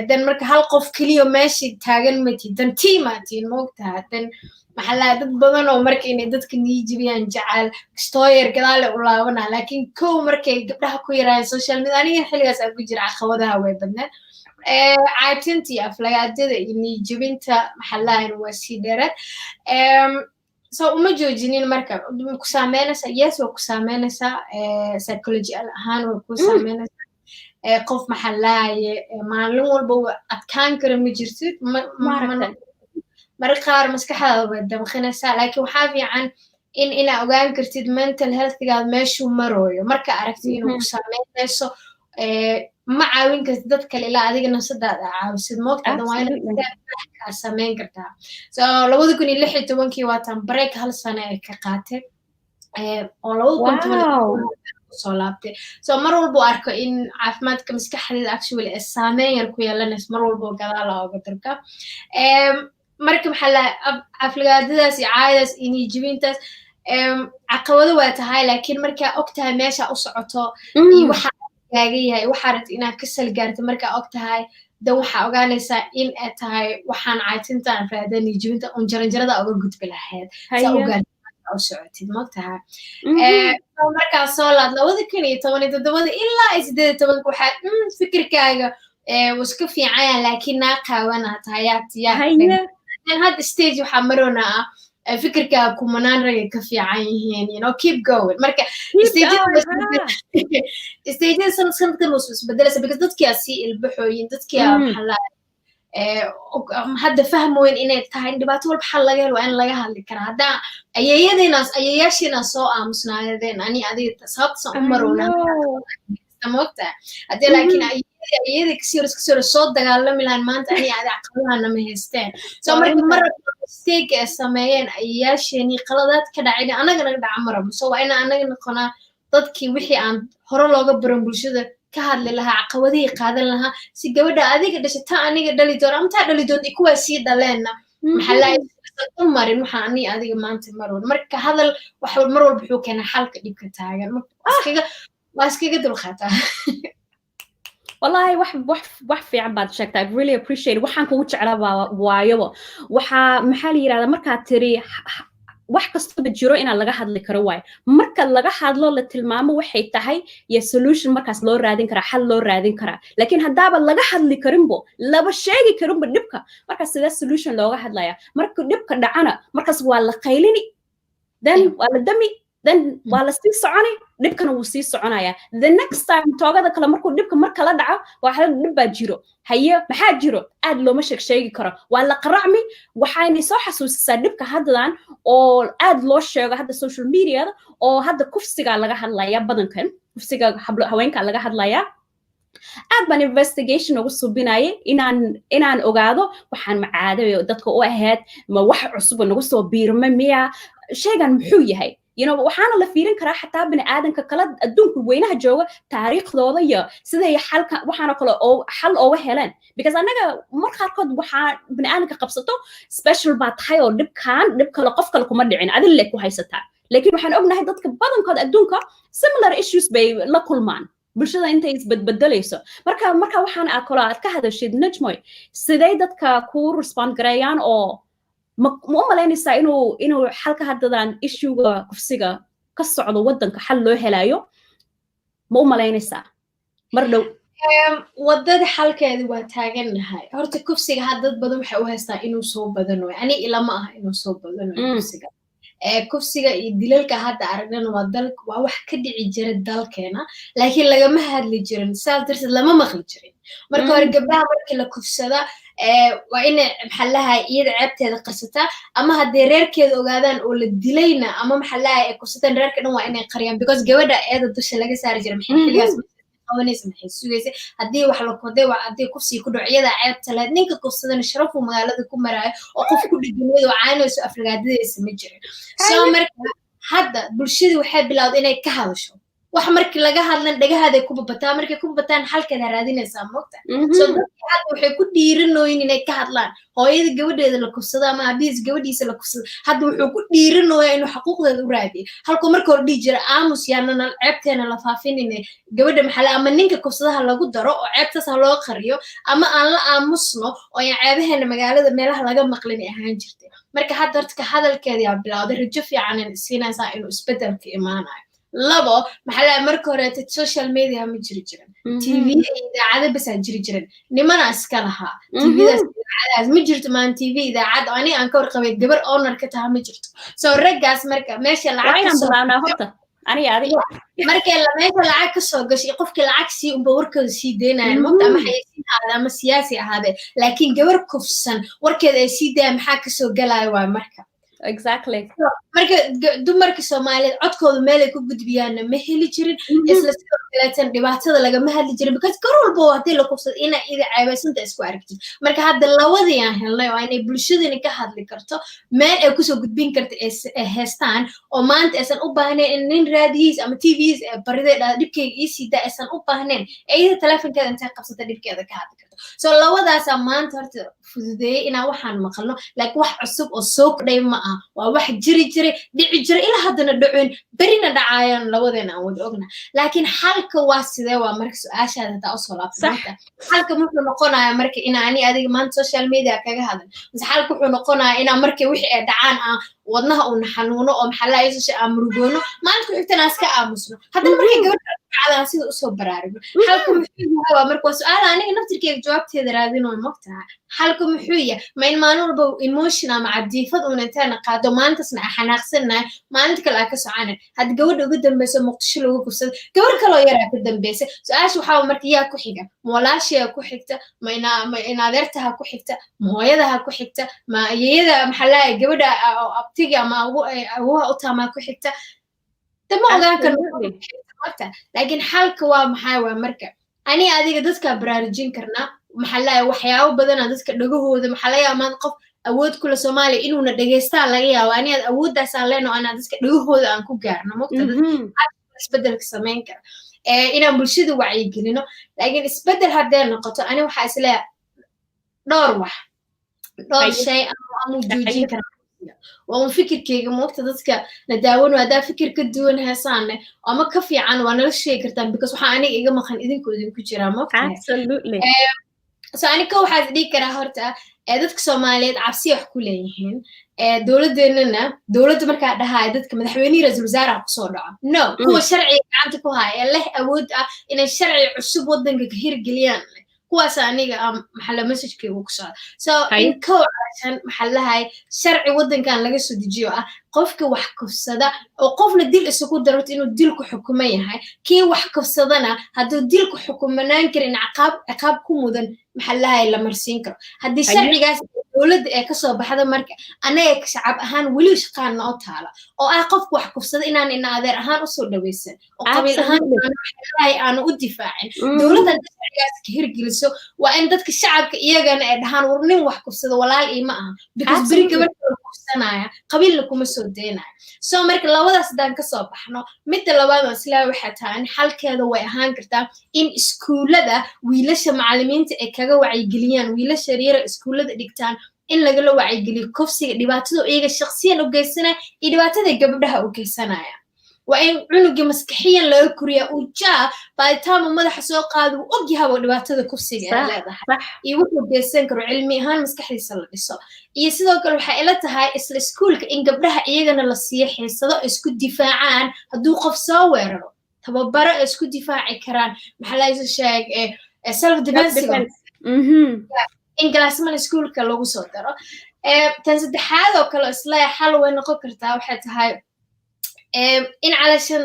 dan marka hal qof kaliya meeshii taagan mati dan teamaatiin moogtahay dan maxaa dad badan oo markay inay dadka niijibiyaan jacal stoyer gadaale u laabana laakiin kow markay gabdhaha ku yaraan social media aniga xilligaas aan ku jira caqabadaha way badnaa caatintii aflagaadada iyo niijibinta maxaa waa si dheerad so uma joojinin marka ku saameynaysa yes waa ku saameynaysa psychology ahaan waa ku saameynaysa qof maxaa maalin walba adkaan kara ma jirtid marka qaar maskaxdaada way damqinaysaa laakiin waxaa fiican in ogaan kartid mental health-gaada meeshuu marooyo marka aragtid inuu ku saameynayso ma caawin kartid dad kale ilaa adiga nafsadaada caawisid moogtaada waa inaad samayn kartaa so 2016 waataan break hal sano ay ka qaatay oo 2017 soo laabtay so mar walba arko in caafimaadka maskaxdeeda actually saameyn yar ku yeelanayso mar walba gadaal ooga darka marka maxaa aflagaadadaas iyo caayadaas iyo niijibintaas caqabado waa tahay laakiin markaa ogtahay meesha u socoto iyo waxa kaaga yahay waxaa rabta inaad ka salgaarto markaa ogtahay dan waxaa ogaanaysaa in ay tahay waxaan caytintaan raada niijibinta un jaranjarada uga gudbi lahayd saa ogaanaysaa u socotid mogtahay markaa soo laad 2017 ilaa 18 waxaa fikirkaaga waska fiican laakiin naa qaawana tahay had stage waxa marona fikirka kumanaan rag ka fiican yihiin keep going marka stage sanadkan uu isbedelaysa because dadkii si ilbaxooyin dadkii maxaa hadda fahmoyn inay tahay dhibaato walba xal laga helo in laga hadli kara hadda ayayaashiina soo aamusnaayeen ani adiga sababta u marona moogta hadda laakiin ayada kasii soo dagaalami lahaan maanta ani aad caqabadahana ma haysteen so marka mistake ay sameeyeen ayayaasheenii qaladaad ka dhacay anagana dhaca marabo so waa inaan anaga noqonaa dadkii wixii aan hore looga baran bulshada ka hadli lahaa caqabadihii qaadan lahaa si gabadha adiga dhashay taa aniga dhali doona ama taa dhali doonta kuwaa sii dhaleenna maxaa u marin waxaa ani adiga maanta marwan marka hadal wax mar walba wuxuu keenaa xalka dhibka taagan waa iskaga dulqaataa والله wax fiican baad sheegtay I really appreciate waxaan kugu jeclaa waayo waxa maxaa la yiraahdaa marka tiri wax kasta jiro in laga hadli karo waay marka laga hadlo la tilmaamo waxay tahay ya solution markaas loo raadin kara xal loo raadin kara laakiin hadaaba laga hadli karinbo laba sheegi karinbo dhibka markaas sida solution looga hadlaya marka dhibka dhacana markaas waa la qaylini then waa la dami then waa la sii soconi dhibkana wuu sii soconaya the next time toogada kale markuu dhibka mar kala dhaco waxa dhib baa jiro haye maxaa jiro aad looma sheegi karo waa la qaracmi waxayna soo xasuusisaa dhibka haddan oo aad loo sheego hadda social media oo hadda kufsiga laga hadlaya badankan kufsiga haweenka laga hadlaya aad baan investigation ugu subinayay inaan ogaado waxaan macaaday dadka u ahayd ma wax cusub nagu soo biirmay miya sheegan muxuu yahay waxaana la fiirin karaa xataa bini aadanka kala adduunka weynaha jooga taariikhdooda iyo siday xalka waxaana kale oo xal ooga heleen because anaga mar qaarkood waxaa bini aadanka qabsato special baa tahay oo dhib kale qof kale kuma dhicin adin le ku haysataa laakiin waxaan ognahay dadka badankood adduunka similar issues bay la kulmaan bulshada intay isbadbedelayso marka waxaan aad ka hadashid Najmoy siday dadka ku respond gareeyaan oo ma u malaynaysaa inuu xalka haddan issuega kufsiga ka socdo wadanka xal loo helayo ma u malaynaysaa mar dhow wadada xalkeeda waa taaganahay horta kufsiga dad badan waxay u haystaa inuu soo badano ani ilama ah inuu soo badano kufsiga kufsiga iyo dilalka hadda aragnana waa wax ka dhici jira dalkeena laakiin lagama hadli jirin saas darteed lama maqli jirin marka hore gabdhaha markii la kufsada waa in maxallaha iyada ceebteeda qarsataa ama haddii reerkeeda ogaadaan oo la dilayna ama maxallaha ay kufsadaan reerka dhan waa inay qariyaan because gabadha eeda dusha laga saari jira maxay xiligaas qabanaysa maxay sugaysa haddii wax la koday haddii kufsi ku dhaco iyada ceebta lahayd ninka kufsadana sharafuu magaalada ku maraayo oo qof ku dhigmeed oo caanayso afragaadadaysa ma jirin soo marka hadda bulshadii waxay bilowday inay ka hadasho wax markii laga hadlan dhagahaday ku babataa markay ku babataan halkeeda raadinaysaa moogta soo dadkii hadda waxay ku dhiiranooyin inay ka hadlaan hooyada gabadheeda la kufsado ama abiis gabadhiisa la kufsado hadda wuxuu ku dhiiranoyaa inuu xaquuqdeeda u raadiyo halkuu marka hore dhihi jira aamus yaanana ceebteena la faafinine gabadha maxale ama ninka kufsadaha lagu daro oo ceebtaas ha loo qariyo ama aan la aamusno oo aan ceebaheena magaalada meelaha laga maqlin ahaan jirtay marka hadda horta hadalkeeda yaa bilowday rajo fiican in siinaysaa inuu isbedelka imaanayo labo maxaa marka hore social media ma jiri jirin TV idaacada bas jiri jirin nimana iska lahaa TVdaas idaacadaas ma jirto maan TV idaacad ani aan ka warqabay gabar owner ka tahay ma jirto soo raggaas marka meesha lacag ka soo horta ani adiga marka meesha lacag ka soo gashay qofkii lacag sii unba warkooda sii deynayaan mogta ama xayeysiin ama siyaasi ahaade laakiin gabar kufsan warkeeda ay sii deeyaan maxaa ka soo galaya waa marka exactly marka dumarka Soomaaliyeed codkooda meel ay ku gudbiyaan ma heli jirin isla sidoo kale dhibaatada lagama hadli jirin because gaar walba hadii la kufsado ina ida caabaysanta isku aragtid marka hadda lawadii aan helnay oo inay bulshadani ka hadli karto meel ay ku soo gudbin karto ee heestaan oo maanta aysan u baahnayn in nin raadiis ama TVs bariday dhibkayga ii sii aysan u baahnayn ayda telefonkeeda intay qabsata dhibkeeda ka hadli karto soo lawadaas maanta horta fududeeyay ina waxaan maqalno laakiin wax cusub oo soo kordhay ma aha waa wax jiri dhici jira ilaa haddana dhacoon berina dhacaayaan labadeena aan wada ogna laakiin xalka waa sidee waa marka su'aashaada hadaa usoo laabtanta xalka muxuu noqonayaa marka inaani adiga maanta social media kaga hadal mise xalka wuxuu noqonayaa inaa markii wixii ay dhacaan wadnaha uu xanuuno oo maxalla ay soo amrugoono maalinta xigtana iska aamusno haddana markay gabadha dhacdaan sida usoo baraarugno xalka muxuu yahay marka su'aal aniga naftirkeyga jawaabteeda raadin oo mogtahay xalka muxuu yahay ma in maalin walba emotion ama cadiifad uun intaana qaado maalintaasna xanaaqsanahay maalinta kale ka soconayn had gabadha ugu dambayso muqdisho lagu kufsado gabar kale oo yar ka dambaysay su'aasha waxa marka yaa ku xiga walaashiga ku xigta ma in adeertaha ku xigta ma hooyadaha ku xigta ma iyada maxalla gabadha abtiga ama ugu utama ku xigta tama ogaan karno laakiin xalka waa maxay waa marka ani adiga dadka baraarujin karnaa maxalla waxyaabo badan dadka dhagahooda maxalla ama qof awood kula Soomaaliya inuuna dhageystaan laga yaabo ani awooddaas aan leeno ana dadka dhagahooda aan ku gaarno mogta isbedelka sameyn kara inaan bulshada wacyi gelino laakiin isbedel haddii noqoto ani waxa isla dhowr shay ama joojin kara waa fikirkeyga moogta dadka la daawano hadaa fikir ka duwan heesaane ama ka fiican waa nala sheegi kartaan because waxa aniga iga maqan idinkooda ku jira moogta absolutely so aniga waxaad dhigi karaa horta dadka Soomaaliyeed cabsi wax ku leeyihiin dawladdeennana dawladda markaa dhahay dadka madaxweynaha ra'iisul wasaaraha ku soo dhaco no kuwa sharciga gacanta ku haya leh awood ah inay sharci cusub wadanka ka hirgeliyaan kuwaas aniga maxalla message-kaygu ku socda so in kow calashan maxallahay sharci waddankan laga soo dejiyo qofka wax kufsada oo qofna dil isugu darto inuu dilku xukuman yahay kii wax kufsadana hadduu dilku xukumanaan karin ciqaab ku mudan maxallahay la marsiin karo haddii sharcigaas dowladda ee kasoo baxda marka anaga shacab ahaan weli shaqaan noo taala oo qofku wax kufsada inaan ina adeer ahaan usoo dhaweysan oo qabiil ahaan aanu u difaacin dowladda sharcigaas ka hirgeliso waa in dadka shacabka iyagana ay dhahaan war nin wax kufsada walaal iima aha because beri gabadha kufsanaya qabiilna kuma soo deynaya so marka labadaas haddaan kasoo baxno midda labaad oo islaa waxay tahay in xalkeeda way ahaan kartaa in iskuullada wiilasha macallimiinta ay kaga wacyigeliyaan wiilasha yaryar iskuullada dhigtaan in lagala wacyigeliyo kufsiga dhibaatada iyaga shakhsiyan u geysanaya iyo dhibaatada gabdhaha u geysanaya waa in cunuga maskaxiyan laga koriyaa uu baaditaama madaxa soo qaado uu ogyahaba dhibaatada kufsiga ee leedahay iyo wuxuu geysan karo cilmi ahaan maskaxdiisa la dhiso iyo sidoo kale waxay ila tahay isla iskuulka in gabdhaha iyagana la siiyo xiisado isku difaacaan hadduu qof soo weeraro tababaro isku difaaci karaan maxaa la sheeg self defense in glassman iskuulka lagu soo daro tan saddexaad oo kale isla xal way noqon kartaa waxay tahay in calashan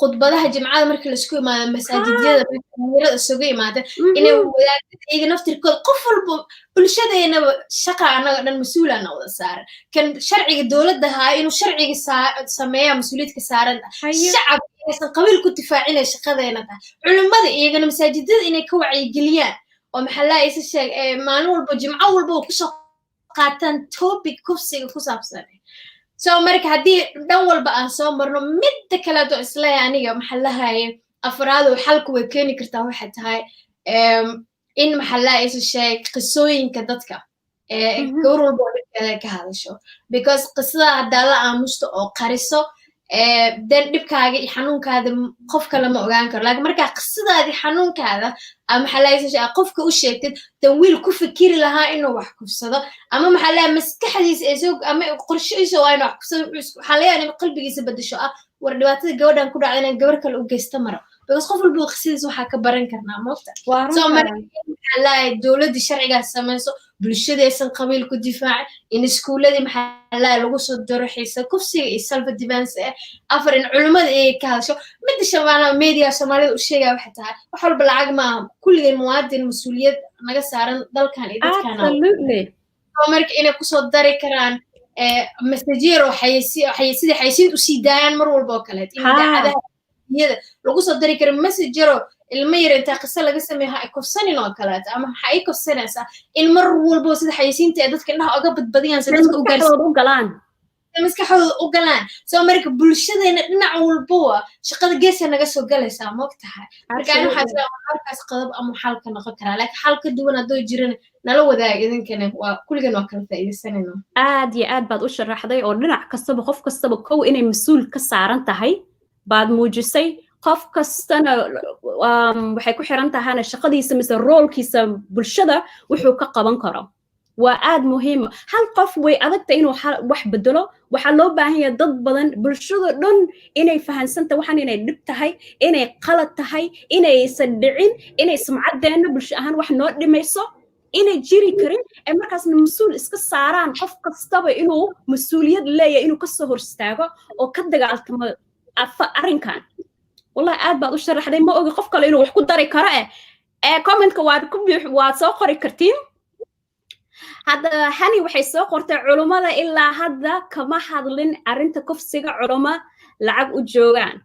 khudbadaha jimcada markii la isku imaado masaajidyada dhalinyarada isugu imaada inay wadaadada iyaga naftirkooda qof walba bulshadeennaba shaqa annaga dhan mas-uulana wada saaran kan sharciga dowladda haa inuu sharciga sameeyaa mas-uuliyadka saaran shacab inaysan qabiil ku difaacinay shaqadeena tahay culimmada iyagana masaajidada inay ka wacyigeliyaan oo maxallaa isa sheeg maalin walba jimco walba oo kusoo qaataan topic kufsiga ku saabsan so marka haddii dhan walba aan soo marno midda kaleeto isleeya aniga maxallahaye afraad oo xalku way keeni kartaa waxay tahay in maxallaa isa sheeg qisooyinka dadka gawr walba oo dhibkeeda ka hadasho because qisada haddaa la aamusto oo qariso den dhibkaaga iyo xanuunkaada qofka lama ogaan karo laakiin markaa qisadaadi xanuunkaada maxaa qofka u sheegtid dan wiil ku fikiri lahaa inuu wax kufsado ama maxaa maskaxdiisa ama qorshihiisa waa inuu wax kufsado waxaa laga yaabaa qalbigiisa bedesho war dhibaatada gabadhan ku dhacda inaan gabar kale u geysta maro because qof walba qisadiisa waxaa ka baran karnaa moogta soo maxaa dowladdii sharcigaas samayso bulshadaysan qabiil ku difaacin in iskuulladii maxaa lagu soo daro xiisa kufsiga iyo self defense afar in culimmada ay ka hadasho midda shabaana media Soomaalida u sheegaya waxay tahay wax walba lacag ma kulligeen muwaadin mas'uuliyad naga saaran dalkan iyo dadkan oo marka inay ku soo dari karaan messenger xayeysiin u sii daayaan mar walba oo kale in idaacadaha lagu soo dari karo messenger ilma yar inta qisa laga sameeyo ay kufsanin oo kale ama waxa ay kufsanaysaa in mar walba sida xayeysiinta ee dadka indhaha uga badbadiyaan sida dadka u gaarsiin maskaxdooda u galaan soo marka bulshadeena dhinac walba shaqada geeska naga soo galaysaa moogtahay marka aan waxa markaas qodab ama xalka noqon kara laakiin xalka duwan hadoo jiran nala wadaag idinkana waa kulligan waa kala faa'iideysanayno aad iyo aad baad u sharaxday oo dhinac kastaba qof kastaba kow inay mas'uul ka saaran tahay baad muujisay qof kastana waxay ku xiran tahayna shaqadiisa mise roolkiisa bulshada wuxuu ka qaban karo waa aad muhiim hal qof way adagtay inuu wax bedelo waxa loo baahan yahay dad badan bulshada dhan inay fahansanta waxaan inay dhib tahay inay qalad tahay inaysan dhicin inay sumcadeena bulsho ahaan wax noo dhimayso inay jiri karin ee markaasna mas'uul iska saaraan qof kastaba inuu mas'uuliyad leeyahay inuu ka soo hor istaago oo ka dagaaltamo arrinkan والله aad baad u sharaxday ma ogi qof kale inuu wax ku dari karo comment-ka waad soo qori kartiin hadda hani waxay soo qortay culimada ilaa hadda kama hadlin arrinta kufsiga culimo lacag u joogaan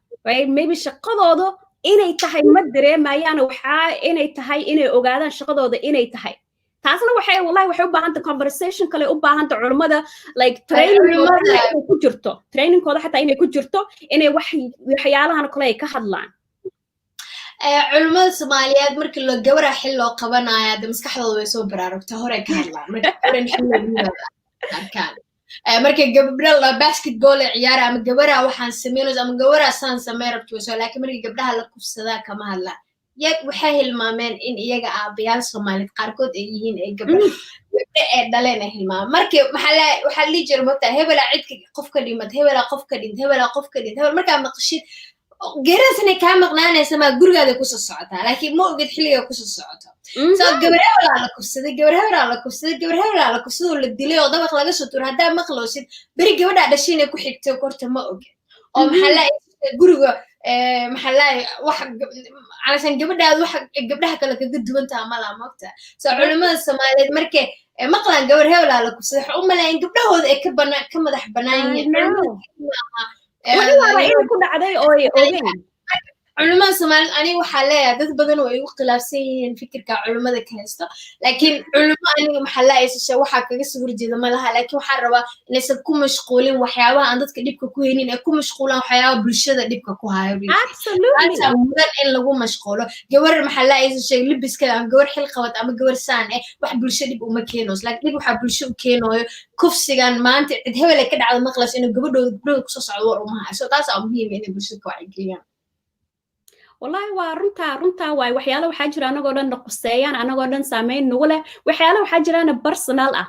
maybe shaqadooda inay tahay ma dareemayaan waxaa inay tahay inay ogaadaan shaqadooda inay tahay taasna waxay wallahi waxay u baahan tahay conversation kale u baahan tahay culimada like trainingkooda xataa inay ku jirto inay waxyaalahan kale ay ka hadlaan culimada Soomaaliyeed markii loo gabara xil loo qabanayo dad maskaxdooda way soo baraarugtaa hore ka hadlaan markii gabdhaha la basketball ciyaar ama gabara waxaan sameeyno ama gabara saan sameeyrabto soo laakiin markii gabdhaha la kufsadaa kama hadlaan waxay hilmaameen in iyaga aabayaal Soomaaliyeed qaarkood ay yihiin ay gabdho ee dhaleen ay hilmaameen markii waxa la jiro mata hebela cidka qofka dhimad hebela qofka dhint hebela qofka dhint hebel marka maqashid geerasna kaa maqnaanaysa ma gurigaada ku soo socotaa laakiin ma ogid xilliga ku soo socoto so gabar hebel la kufsaday la kufsaday la dilay oo dabaq laga soo tuuray hadaa maqloosid bari gabadha dhashay ku xigtay korta ma ogid oo maxaa la guriga maxaa la wax علشان gabdhaha kale kaga duwan tahay ma la moogta soo culimada Soomaaliyeed markay maqlaan gabar hebel la kufsaday waxa u maleeyeen gabdhahooda ay ka madax banaan yihiin waxa ku dhacday oo ay ogeyn culimada Soomaaliyeed ani waxa leeyahay dad badan oo ay u khilaafsan yihiin fikirka culimada ka haysto laakiin culimo aniga maxaa la eesashay waxa kaga soo horjeeda ma laha laakiin waxa rabaa inaysan ku mashquulin waxyaabaha aan dadka dhibka ku heynin ee ku mashquulaan waxyaabaha bulshada dhibka ku hayo mudan in lagu mashquulo gabar maxaa la eesashay libiska ama gabar xil qabad ama gabar saan wax bulshada dhib uma keeno laakiin dhib waxa bulshada u keenayo kufsigan maanta cid hebel ka dhacdo maqlas inuu gabadhooda ku soo socdo war uma hayso taas oo muhiim in bulshada ka wacyigeliyaan والله runta way waxyaalo waxa jira anagoo dhan qoseeyaan anagoo dhan saameyn nagu leh waxyaalo waxa jiraan personal ah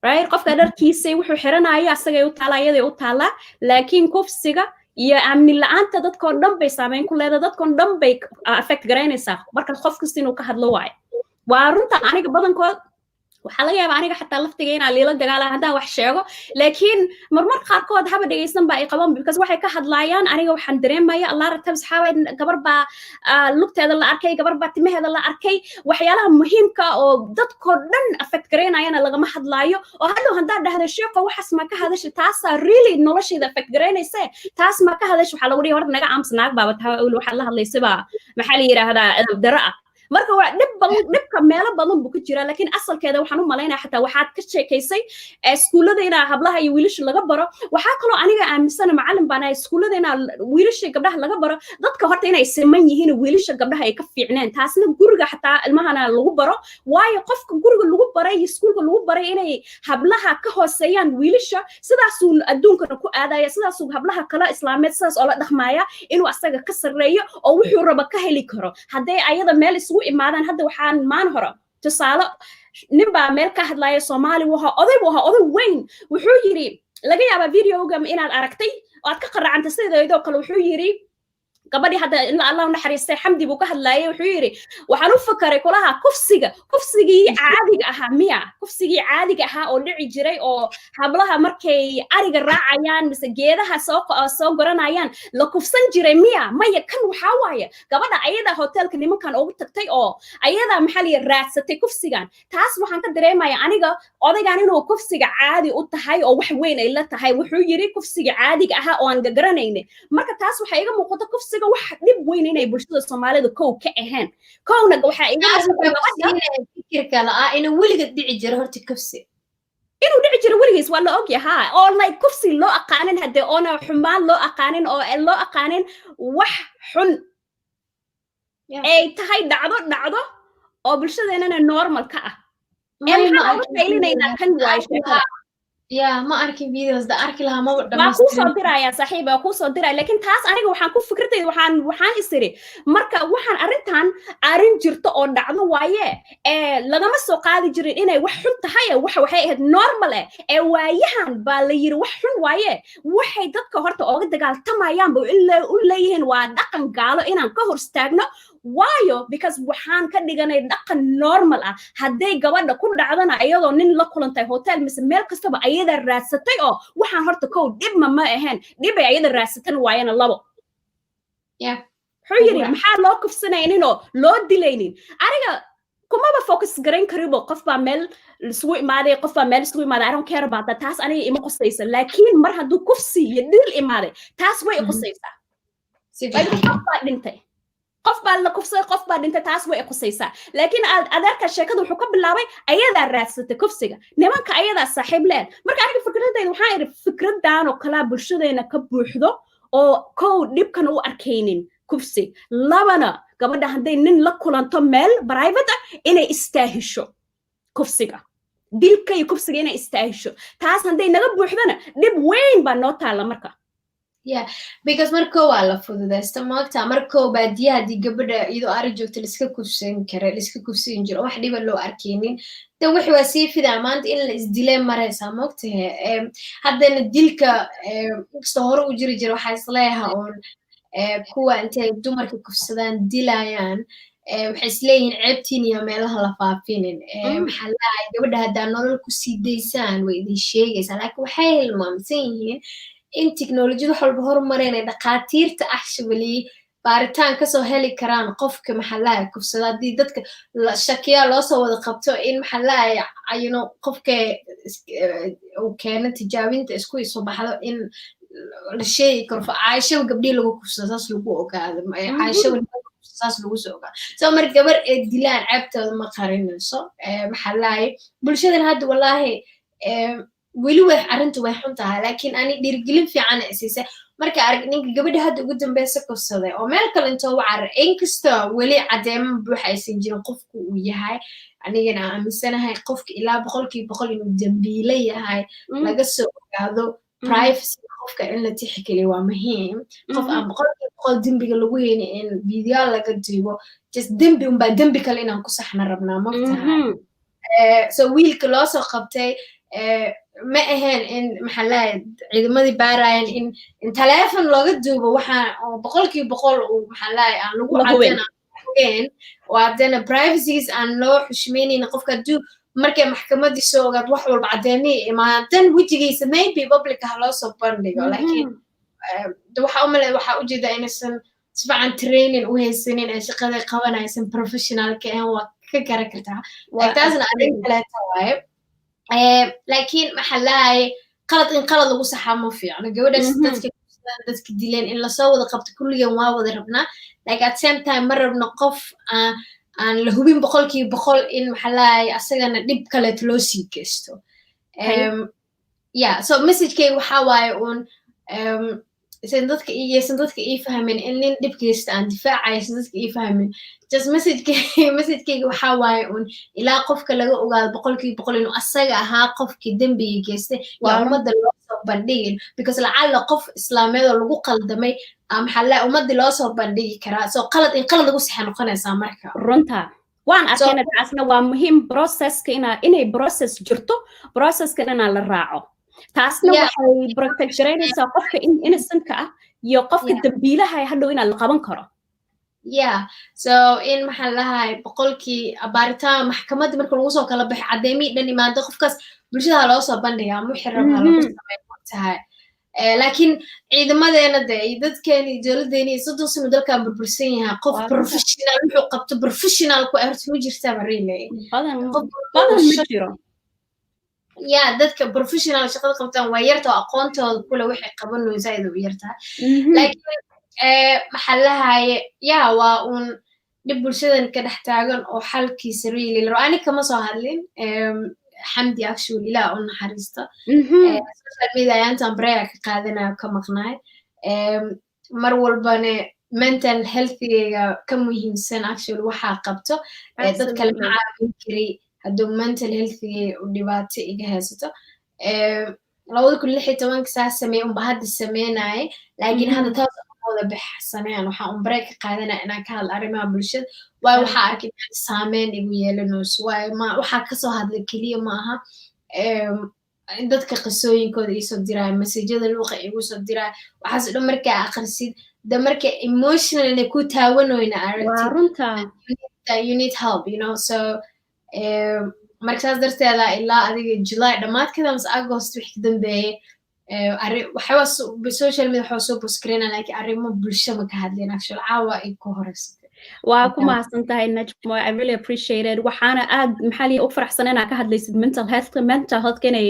right qofka dharkiisa wuxuu xiranayo asaga u taalayada u taala laakiin kufsiga iyo amni la'aanta dadkoo dhan bay saameyn ku leedahay dadkoo dhan bay affect gareynaysaa marka qof kasta inuu ka hadlo waay waa runta aniga badankood waxa laga yaabaa aniga xataa laftiga inaan liila dagaala haddaan wax sheego laakiin marmar qaarkood haba dhagaysan baa ay qaban because waxay ka hadlaayaan aniga waxaan dareemaya allah ratab saxaabay gabar baa lugteeda la arkay gabar baa timaheeda la arkay waxyaalaha muhiimka oo dadkoo dhan affect gareynayana lagama hadlaayo oo hadhow haddaan dhahdo sheeko waxaas ma ka hadashay taasaa really nolosheeda affect gareynaysa taas ma ka hadashay waxaa lagu dhihi horta naga aamus naag baaba taa waxaad la hadlaysaba maxaa la yidhaahdaa edab daro ah marka waa dhibka meelo badan buu ku jira laakiin asalkeeda waxaan u maleynaa xataa waxaad ka sheekaysay iskuulada ina hablaha iyo wiilasha laga baro waxa kale oo aniga aaminsan macallin baan ahay iskuulada ina wiilasha gabdhaha laga baro dadka horta inay siman yihiin wiilasha gabdhaha ay ka fiicneen taasna guriga xataa ilmahana lagu baro waayo qofka guriga lagu baray iskuulka lagu baray inay hablaha ka hooseeyaan wiilasha sidaas uu adduunka ku aadaya sidaas uu hablaha kala islaameed sidaas oo la dhaqmaaya inuu asaga ka sareeyo oo wuxuu raba ka heli karo haday ayada meel isugu imaadaan hadda waxaan maan horo tusaale nin baa meel ka hadlaya Soomaali waxa oday weyn wuxuu yiri laga yaabaa videoga inaad aragtay oo aad ka qaracantay sideedoo kale wuxuu yiri gabadhi hadda in Allah u naxariistay xamdi buu ka hadlayay wuxuu yiri waxaan u fakaray kulaha kufsigii caadiga ahaa miya kufsigii caadiga ahaa oo dhici jiray oo hablaha markay ariga raacayaan mise geedaha soo goranayaan la kufsan jiray miya maya kan waxa waaye gabadha ayada hotelka nimankan ugu tagtay oo ayada maxaa la raadsatay kufsigan taas waxaan ka dareemayaa aniga odaygan inuu kufsiga caadi u tahay oo wax weyn ay la tahay wuxuu yiri kufsiga caadiga ahaa oo aan garanayne marka taas waxa iga muuqata kufsiga wax dib weyn inay bulshada Soomaalida koow ka ahaan koowna waxa iga fikirka la inuu weliga dhici jiro horta kufsi inuu dhici jiro weligiis waa la og yahay oo like kufsi loo aqaanin hadee oona xumaan loo aqaanin oo loo aqaanin wax xun ay tahay dhacdo oo bulshadeena normal ka ah maxaa uga qaylinayna kan waay sheekada ما أركي فيديوز ده أركي لها ما ما كوسو ديرا يا صاحبي كوسو ديرا لكن تاس أنا وحن كوف فكرتي وحن يصير مركا وحن أرين جرت أو دعنا وياه لما مسوا قاعد يجري إنه وحن تهيا وحي نورمال وياهن بالير وحن وياه وحي دتك هرت أوقات دقال تمايان إلا يهن ودقن قالوا إنهم كهر استغنى waayo because waxaan ka dhiganay dhaqan normal ah haday gabadha ku dhacdana ayadoo nin la kulantay hotel mise meel kastaba ayada raadsatay oo waxaan horta kow dib ma ahayn dib ay ayada raadsatan waayana labo xuyiri maxaa loo kufsanaynin oo loo dilaynin aniga kumaba focus garan karibo qof baa meel isugu imaaday I don't care about that taas aniga ima qosaysa laakiin mar hadduu kufsi iyo dil imaaday taas way qosaysaa qof baa dhintay qof baa la kufsay qof baa dhintay taas way qosaysaa laakiin adeerka sheekadu wuxuu ka bilaabay ayada raadsatay kufsiga nimanka ayada saaxiib leen marka aniga fikradayda waxaan iri fikradan oo kala bulshadeena ka buuxdo oo kow dhibkan u arkaynin kufsi labana gabadha haday nin la kulanto meel private ah inay istaahisho kufsiga dilka iyo kufsiga inay istaahisho taas haday naga buuxdana dhib weyn baa noo taala marka because marko waa la fududeysta maagta marko baadiyaha di gabadha iyadoo ari joogta la iska kufsan jiro wax dhiba loo arkeynin de wix waa sii fidaa maanta in la isdilay maraysaa maogtahe haddana dilka inkastoo hore u jiri jira waxaa isleeyaha oon kuwa intay dumarka kufsadaan dilayaan waxay isleeyihiin ceebtiin iyo meelaha la faafinin maxaa lahay gabadha haddaa nolol ku sii daysaan way idin sheegaysaa laakiin waxay hilmaamsan yihiin in teknolojiyada wax walba horumareen ay dhakhaatiirta actually baaritaan kasoo heli karaan qofka maxaa lahay kufsada haddii dadka shakiyaa loosoo wada qabto in maxaa lahay qofka uu keeno tijaabinta isku iso baxdo in la sheegi karo caayishaba gabdhii lagu kufsado saas lagu ogaado caayishaba saas lagu soo ogaado soo mar gabar ee dilaan ceebtooda ma qarinayso maxaa lahay bulshadan hadda wallaahi weli way arrintu way xun tahay laakiin ani dhiirigelin fiican ay siisay marka arag ninka gabadha hadda ugu dambeysa kufsaday oo meel kale intoo u carar inkastoo weli caddeemo buuxa aysan jirin qofku uu yahay anigana aan aaminsanahay qofka ilaa 100% inuu dambiile yahay laga soo ogaado privacy qofka in la tixgeliyo waa muhiim qof aan 100% dembiga lagu heyni in video laga duubo just dembi unbaa dembi kale inaan ku saxna rabnaa magtahay so wiilka loo soo qabtay ma ahayn in maxaa lahay ciidamadii baarayaan in teleefon looga duubo waxaa 100% uu maxaa lahay aan lagu caddeyn oo haddana privacies aan loo xushmeynaynin qofka hadduu markay maxkamadii soo ogaad wax walba caddeemihii imaadan wejigiisa maybe publica ha loo soo bandhigo laakiin waxaa ujeeda inaysan sifican training u haysanin ee shaqada qabanaysan professionalka ahan waa ka gara kartaa taasna arrin kaleeta waaye laakiin maxaa lahay qalad in qalad lagu saxaa ma fiicno gabadhaas dadka dileen in lasoo wada qabto kulligan waa wada rabnaa like at same time ma rabno qof aan la hubin 100% in maxaa lahay asagana dhib kaleeto loo sii geysto so messagekeyga waxaa waaye uun aysan dadka ii fahmin in nin dhib geysta aan difaacaya aysan dadka ii fahmin just messagekeyga waxaa waaye uun ilaa qofka laga ogaado 100% inuu asaga ahaa qofkii dembiga geystay yaa ummadda loo soo bandhigin because lacalla qof islaameed oo lagu qaldamay maxaa lahay ummadii loo soo bandhigi karaa so qalad in qalad lagu saxa noqonaysaa marka runta waan arkayna taasna waa muhiim processka inay process jirto processka inaa la raaco taasna waxay protect garaynaysaa qofka innocentka ah iyo qofka dambiilaha hadhow inaa la qaban karo so in maxaa lahay boqolkii baaritaan maxkamadda marka lagu soo kala baxay caddeemihii dhan imaado qofkaas bulshada loo soo bandhigaa muxirabaa lagu sameyn tahay laakiin ciidamadeena de iyo dadkeena iyo dowladeena iyo 30 sano dalkan burbursan yahay qof professional wuxuu qabto professional ku arti ma jirtaa really badan ma jiro dadka professional shaqada qabtaan waa yarta oo aqoontooda kule waxay qabanaysaa zaid u yartaa laakiin maxaa lahaye waa uun dhib bulshadan ka dhex taagan oo xalkiisa really ani kama soo hadlin xamdi actually ilaa u naxariista social media ayaantan break ka qaadanaya ka maqnaay mar walbane mental healthigayga ka muhiimsan actually waxaa qabto dad kale ma caawin kari hadduu mental healthigay u dhibaato iga haysato 2016 saa sameey unba hadda sameynaaye laakiin hadda taas wada baxsanayaan waxaa un break ka qaadanaya inaan ka hadla arrimaha bulshada waayo waxaa arkay inaan saameyn igu yeelanayso waayo waxaa kasoo hadlay keliya ma aha dadka qisooyinkooda iisoo diraayo masajada luuqa igu soo diraayo waxaas dhan markaa akhrisid de marka emotional inay ku taawanoyna aragtid you need help so marka saas darteeda ilaa adiga July dhamaadkeeda mas August wixii ka dambeeyay social media waxaa soo postgrena laakiin arrimo bulsho ma ka hadleen actually caawa ay ku horeysay waa ku mahadsantahay Najmo I really appreciate it waxaana aad maxalli u faraxsan inaa ka hadlaysid mental health inay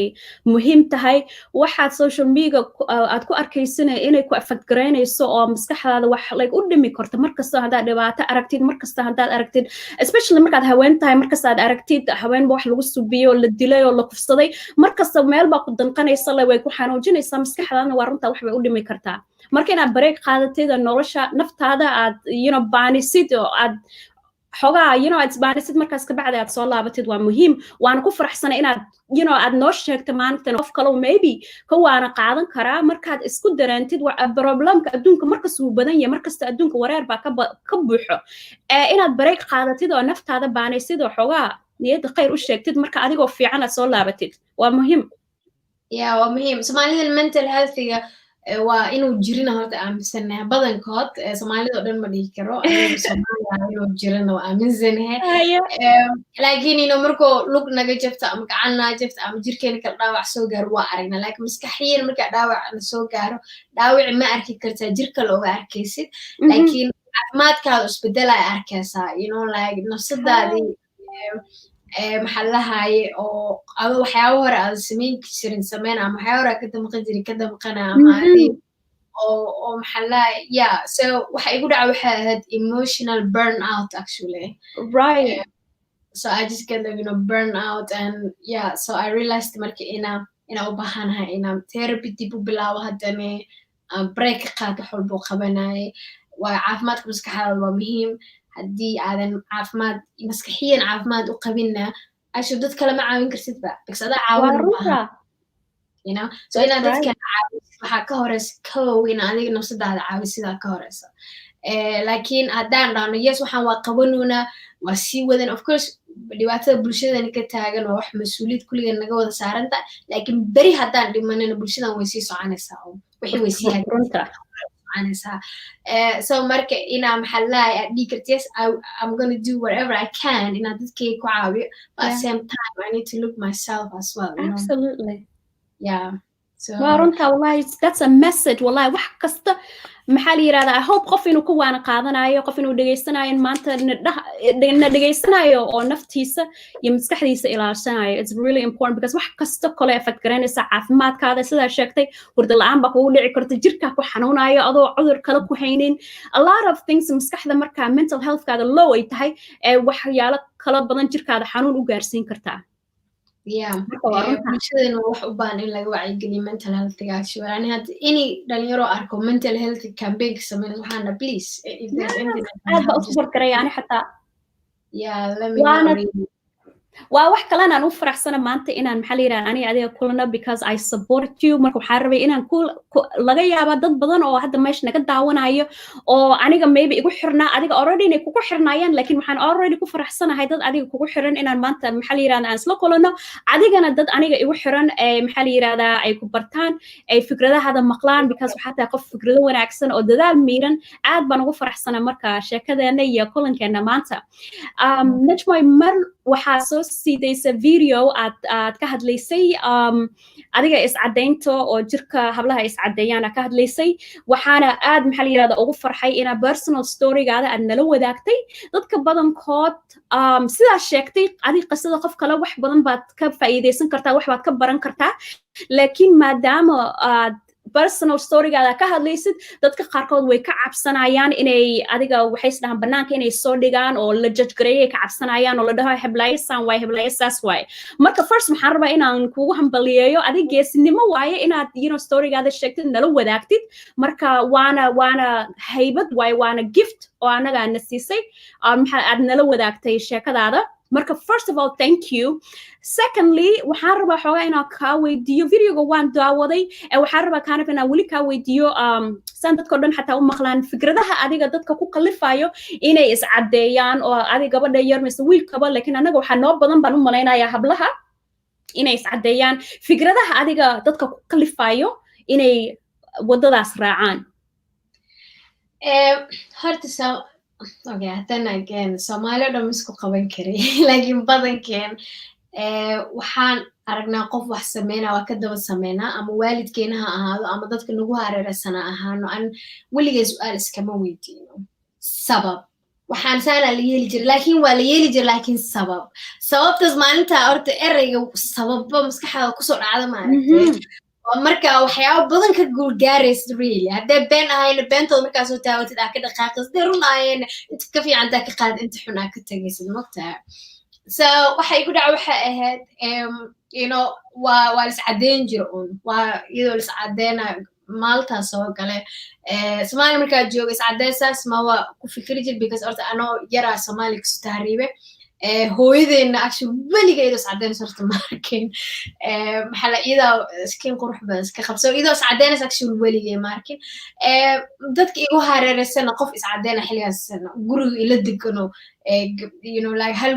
muhiim tahay waxaad social media aad ku arkaysanay inay ku affect gareynayso oo maskaxdaada wax like u dhimi karto markasta hadaad dhibaato aragtid markasta hadaad aragtid especially markaad haween tahay markasta aad aragtid haween wax lagu subiyo la dilay oo la kufsaday markasta meel baa ku danqanaysa way ku xanuujinaysaa maskaxdaadna waa runta wax bay u dhimi kartaa marka inaad break qaadatid nolosha naftaada aad baanisid oo aad xogaa aad baanisid markaas ka bacdi aad soo laabatid waa muhiim waana ku faraxsanay inaad aad noo sheegto maalintan qof kale maybe ka waana qaadan karaa markaad isku dareentid problemka adduunka markas uu badan yahay markasta adduunka wareer baa ka buuxo inaad break qaadatid oo naftaada baanisid oo xogaa niyadda khayr u sheegtid marka adigoo fiican aad soo laabatid waa muhiim waa muhiim Soomaalida mental healthiga waa inuu jirina horta aaminsanahay badankood Soomaalida oo dhan ma dhihi karo aniga Soomaaliya inuu jirina waa aaminsanahay laakiin markuu lug naga jabto ama gacan naga jabto ama jirkeena kala dhaawac soo gaaro waa aragnaa laakiin maskaxiyan marka dhaawac soo gaaro dhaawici ma arki kartaa jirka looga arkaysid laakiin caafimaadkaada isbedelaya arkaysaa like nafsadaadii maxaa lahaye oo ado waxyaabo hore aad samayn jirin sameyn ama waxyaabo hore ka damqan jirin ka damqana ama adii oo maxaa lahaye so waxa igu dhaca waxay ahayd emotional burnout actually right so I just get burn out and so I realized marka ina u baahanahay ina therapy dib u bilaabo haddana break qaad wax walba qabanaye waa caafimaadka maskaxda waa muhiim haddii aadan caafimaad maskaxiyan caafimaad u qabinna ashu dad kale ma caawin kartid ba because adaa caawin u baahan so inaad dadka caawisid waxaa ka horeysa kow in adiga nafsadaada caawisidaa ka horeysa laakiin haddaan dhahno yes waxaan waa qabanuna waa sii wadan of course dhibaatada bulshadani ka taagan waa wax mas-uuliyad kulligan naga wada saaranta laakiin beri haddaan dhimanana bulshadan way sii soconaysaa oo wixii way sii soconaysaa so marka inaa maxaa lahay aad dhihi karta yes I'm gonna do whatever I can inaa dadkay ku caawiyo but at the same time I need to look myself as well absolutely so waa runta wallahi that's a message wallahi wax kasta maxaa la yiraahdaa I hope qof inuu ku waana qaadanayo qof inuu dhageysanayo maanta na dhageysanayo oo naftiisa iyo maskaxdiisa ilaashanayo it's really important because wax kasta kale affect garanaysa caafimaadkaada sida sheegtay hurdo la'aan baa kugu dhici karta jirka ku xanuunayo adoo cudur kale ku haynin a lot of things maskaxda marka mental healthkaada low ay tahay waxyaalo kala badan jirkaada xanuun u gaarsiin kartaa bulshadana wax u baahan in laga wacyigeliyo mental healthga actually ani hadda any dhalinyaro arko mental health campaign sameyn waxaana please if there's anything aad baa u support garaya ani xataa let me know waa wax kale aan u faraxsana maanta inaan maxaa la yiraahdaa ani adiga kulana because I support you marka waxaan rabay inaan laga yaabo dad badan oo hadda meesha naga daawanayo oo aniga maybe igu xirnaa adiga already inay kugu xirnaayeen laakiin waxaan already ku faraxsanahay dad adiga kugu xiran inaan maanta maxaa la yiraahdaa aan isla kulano adigana dad aniga igu xiran maxaa la yiraahdaa ay ku bartaan ay fikradahaada maqlaan because waxaa tahay qof fikrado wanaagsan oo dadaal miiran aad baan ugu faraxsana marka sheekadeena iyo kulankeena maanta najmo mar waxaa soo siidaysa video aad ka hadlaysay adiga iscadaynta oo jirka hablaha iscadeeyaan ka hadlaysay waxaana aad maxaa la yiraahdaa ugu farxay ina personal storygaada aad nala wadaagtay dadka badankood sidaa sheegtay adiga qisada qof kale wax badan baad ka faa'iideysan kartaa wax baad ka baran kartaa laakiin maadaama aad personal storygaada ka hadlaysid dadka qaarkood way ka cabsanayaan inay adiga waxay isdhahaan banaanka inay soo dhigaan oo la judge gareeyay ka cabsanayaan oo la dhaho heblaayasaan waay heblaayasaas waay marka first waxaan rabaa inaan kugu hambaliyeeyo adiga geesinimo waaye inaad storygaada sheegtid nala wadaagtid marka waana haybad waaye waana gift oo anaga na siisay aad nala wadaagtay sheekadaada marka first of all thank you secondly waxaan rabaa xoogaa inaan kaa weydiiyo videoga waan daawaday waxaan rabaa kaanab inaan weli kaa weydiiyo saan dadka o dhan xataa u maqlaan fikradaha adiga dadka ku kalifayo inay iscadeeyaan oo adiga gabadha yar mise wiilkaba laakiin anaga waxaa noo badan baan u malaynayaa hablaha inay iscadeeyaan fikradaha adiga dadka ku kalifayo inay wadadaas raacaan horta okay then again Soomaaliya dhan isku qaban karay laakiin badankeen waxaan aragnaa qof wax sameynaa waa ka daba sameynaa ama waalidkeena ha ahaado ama dadka nagu hareeraysan ha ahaano aan weligay su'aal iskama weydiino sabab waxaan saana la yeeli jiray laakiin waa la yeeli jiray laakiin sababtaas maalinta horta erayga sababa maskaxda kusoo dhacda maaragtay marka waxyaabo badan ka guulgaaraysid really haddee been ahayna beentooda markaa soo taawatid aa ka dhaqaaqaysid dee run ahayna inta ka fiican taa ka qaad inta xun aa ka tagaysid mogtaha so waxa igu dhaca waxay ahayd waa liscadeyn jira un waa iyadoo liscadeynayo maaltaa soo gale Soomaaliya markaa jooga iscadeysaas ma waa ku fikri jir because horta anoo yaraa Soomaaliya kasoo tahriibe hooyadeena actually weligeed iscadeyn sorta ma arkin maxaa la iyada skin qurux badan iska qabso iyadoo iscadeyn actually weligay ma arkin dadka igu hareereysana qof iscadeyn xiligaas guriga ila degano like hal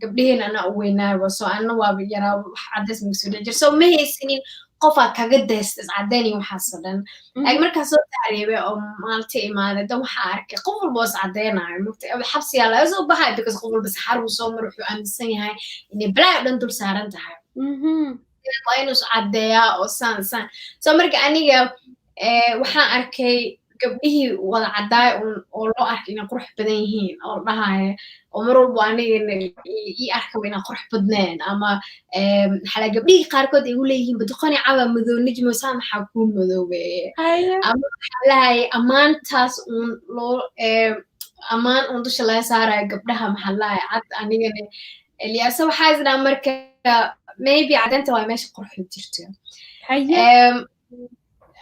gabdhaheen ana weynaa so ana waa yaraa wax cadeys ma soo dhajir so ma haysanin qofaa kaga deesta iscadayn iyo waxaasoo dhan like markaa soo taariibay oo maalta imaaday dan waxaa arkay qof walba oo iscadaynayo mugta xabsiyaa laga soo baxay because qof walba saxar uu soo maro wuxuu aaminsan yahay inay balaa dhan dul saaran tahay waa inuu iscadeeyaa oo saan so marka aniga waxaan arkay gabdhihii wada cadaay oo loo arkay inay qurux badan yihiin oo dhahaya oo mar walba anigana ii arkaba inaan qurux badneen ama xalaa gabdhihii qaarkood ay u leeyihiin badoqoni cawa madow Najmo saa maxaa kuu madoobeeye ama waxaa lahayay ammaantaas uun loo ammaan uun dusha laga saarayo gabdhaha maxaa lahaya cad anigana eliyaasa waxaa isdhaa marka maybe cadaynta waa meesha quruxda jirto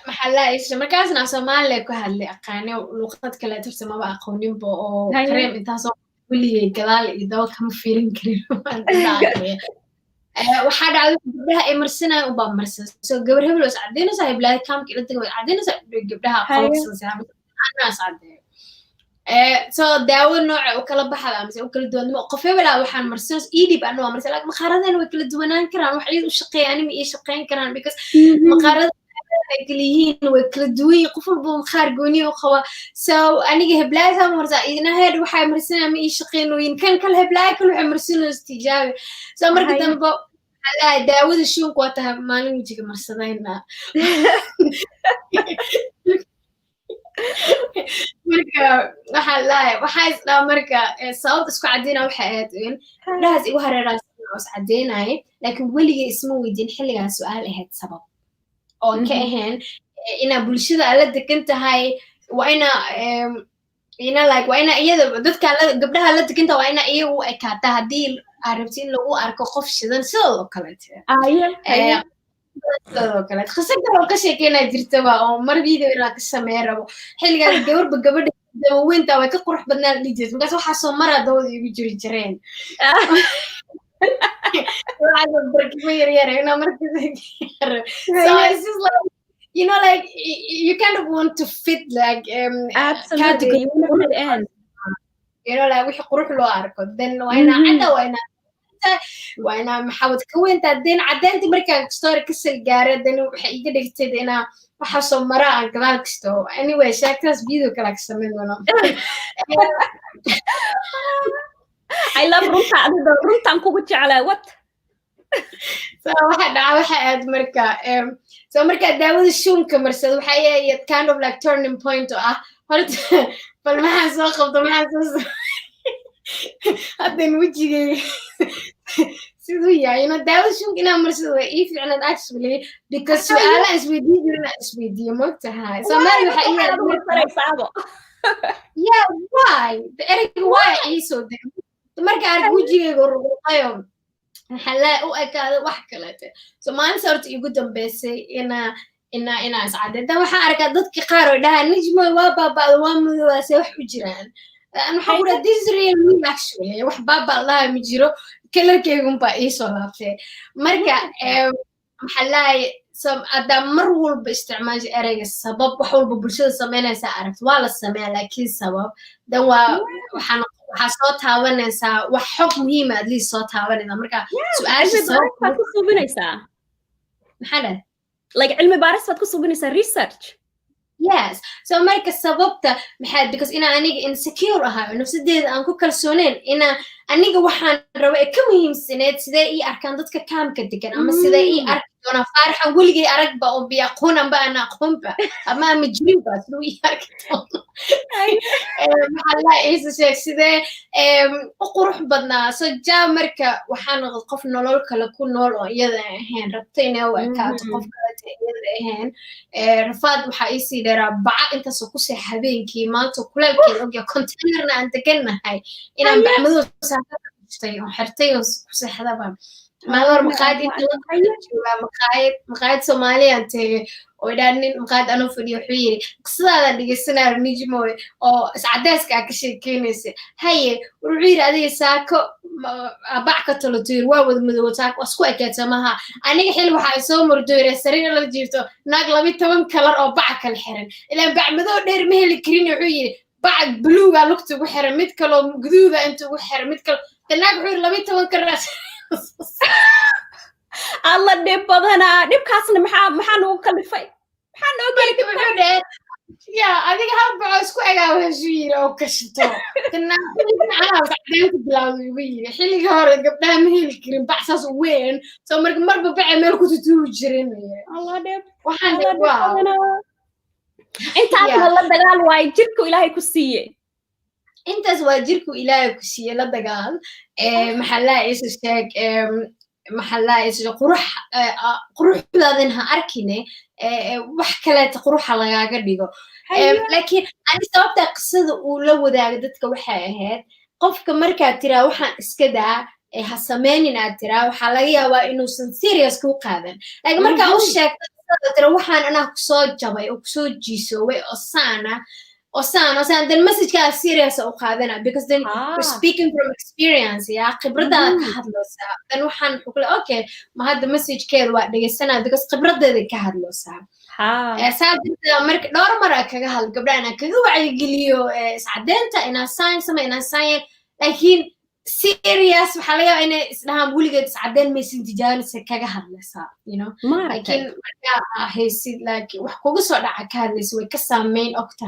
maxaa lahayay markaasna Soomaaliya ku hadlay aqaane luqad kale tirta maba aqooninba oo kareem intaasoo weligay gadaal iyo daba kama fiirin karin waxaa dhacday gabdhaha ay marsanayaan ubaa marsan so gabar hebel oo iscadaynaysaa heblahay kaamka ila taga way caddaynaysaa gabdhaha qolkasaanaas caddeeyo so daawo nooca u kala baxada amase u kala duwanimo qof hebelaa waxaan marsanaysa iidhib anu waa marsan laakiin maqaaradana way kala duwanaan karaan wax iyada u shaqeeya anima ii shaqayn karaan because maqaarada kaliyihiin way kala duwan yihiin qof walba maqaar gooniyo qaba so aniga heblaaysaa marsaa idina heer waxay marsanaa ma ii shaqeynooyin kan kale heblaay kale waxay marsanaysa tijaabi so marka dambe waxaa daawada shuunka waa tahay maalin wajiga marsadayna marka waxaa lahay waxaa isdhaa marka sababta isku cadayna waxay ahayd in gabdhahaas igu hareeraysan oo iscadaynaya laakiin weligay isma weydiin xilligaa su-aal ahayd sabab oo ka ahayn inaa bulshada ala degan tahay waa ina like waa ina iyada dadka gabdhaha la degan tahay waa ina iyaga u ekaata haddii aad rabti in lagu arko qof shidan sidoo kaleete qisa kaloo ka sheekeynaa jirtaba oo mar video inaa ka sameyn rabo xilligaas gabarba gabadha dawaweynta way ka qurux badnaa dhihi jirta markaas waxaa soo maraa dawada igu jiri jireen you know, like you kind of want to fit like absolutely you want to end you know like wixii qurux loo arko then waina cadda waina maxaawad ka weynta then cadaynta markaa story ka sal gaara then waxay iga dhigtay inaa waxa soo mara aan gadaal kasto anyway sheekadaas video kala ka sameyn doono I love runtaan kugu jeclaa what so waxa aad marka so marka daawada shuunka marsad waxa ay kind of like turning point oo horta bal maxaa soo qabto maxaa soo hadda wajigay sidoo yahay daawada shuunka inaa marsad way ii fiicnaan actually because su'aalaha isweydiiyo mogtahay so mari waxa ay yeah why the erg why is so marka arag wajigayga ruqayo maxaa u ekaada wax kaleete so maalinta horta igu dambeysay inaa iscadayda waxaan arkaa dadka qaar oo dhahaa Najmo waa baaba'da waa madowaase wax u jiraan waxaan ku dhaha this is real me actually wax baaba' laha ma jiro kalarkeygunbaa ii soo laabtay marka maxaa lahay haddaa mar walba isticmaasha ereyga sabab wax walba bulshada samaynaysaa aragto waa la sameeya laakiin sabab dan waxaa soo taabanaysaa wax xog muhiima at least soo taabanaysaa marka su-aasha sababbaad ku subinaysaa maxaa dhah like cilmi baaris baad ku subinaysaa research yes so marka sababta maxaa because inaa aniga insecure ahaa nafsadeeda aan ku kalsooneyn inaa aniga waxaan rabo ee ka muhiimsaneed sidee ii arkaan dadka kaamka degan ama sidee ii arki doonaa faaraxan weligay aragba oo biaqoonanba aan aqoonba ama jirinba siduu ii arki doono maxaa laa iisa sheeg sidee u qurux badnaa so jaa marka waxaa noqday qof nolol kale ku nool oo iyada ahayn rabta inay u ekaato qof kaleta iyada ahayn rafaad waxaa iisii dheeraa baca intaasoo ku see habeenkii maanta kuleelkeeda ogya containerna aan degannahay inaan bacmadoo saartay oo xirtay oo ku seexdaba maalor maqaayad Soomaaliyan tagay oo idaanin maqaayad anoo fadhiyo wuxuu yiri qisadaada dhigeysanaa Najmo oo iscadayska ka sheekeynaysa haye wuxuu yiri adiga saako bac ka talotir waa wada madow saako isku ekeetsamaha aniga xil waxa soo murdooyay sariir la jiifto naag 12 kalar oo bac kala xiran ilaa bac madow dheer ma heli karin wuxuu yiri bac buluuga lugta ugu xiran mid kale oo guduuda inta ugu xiran mid kale naag wuxuu 12 kalar alla dhib badana dhibkaasna maxaa nagu kalifay maxaa noo geli dhibka يا أديك هالبعض اسكو أجا وشير أو كشتو كنا أنا سعدين بلاوي وير حلي قارد قبلها مهل كريم بحساس وين سو مر ببيع مال كنت توجرين الله دب وحنا واو أنت أصلا لا دجال واي جركو إلهي كسية أنت زواجركو إلهي كسية لا دجال محلا إيش الشيك محلا إيش قروح بلادنها أركينه وحكلت قروح على جاكديجو لكن أنا سببت قصة ولو ذا جدتك وحياة قف كمركة ترى وحن إسكدا هالسمانين ترى وحلاقيها وإنه سنسيريس كو قادن لكن مركة وشك ترى وحن أنا كسود جباي وكسود جيسو وأصانا ده المسج كان serious أو قادنا because then we're speaking from experience يا خبرتها كهدلوسا then وحن بقول أوكي ما هذا مسج كذا وقت السنة because خبرتها ذي كهدلوسا ساعد مرك دور مرة كهال قبل أنا كجوا يقوليو سعدنت أنا ساينس ما أنا ساين لكن serious وحاليا أنا إسمها بقول قد سعدن مسج جالس كهدلوسا you know لكن مرة هيسي like وحكوا صار كهدلس وكسامين أكتر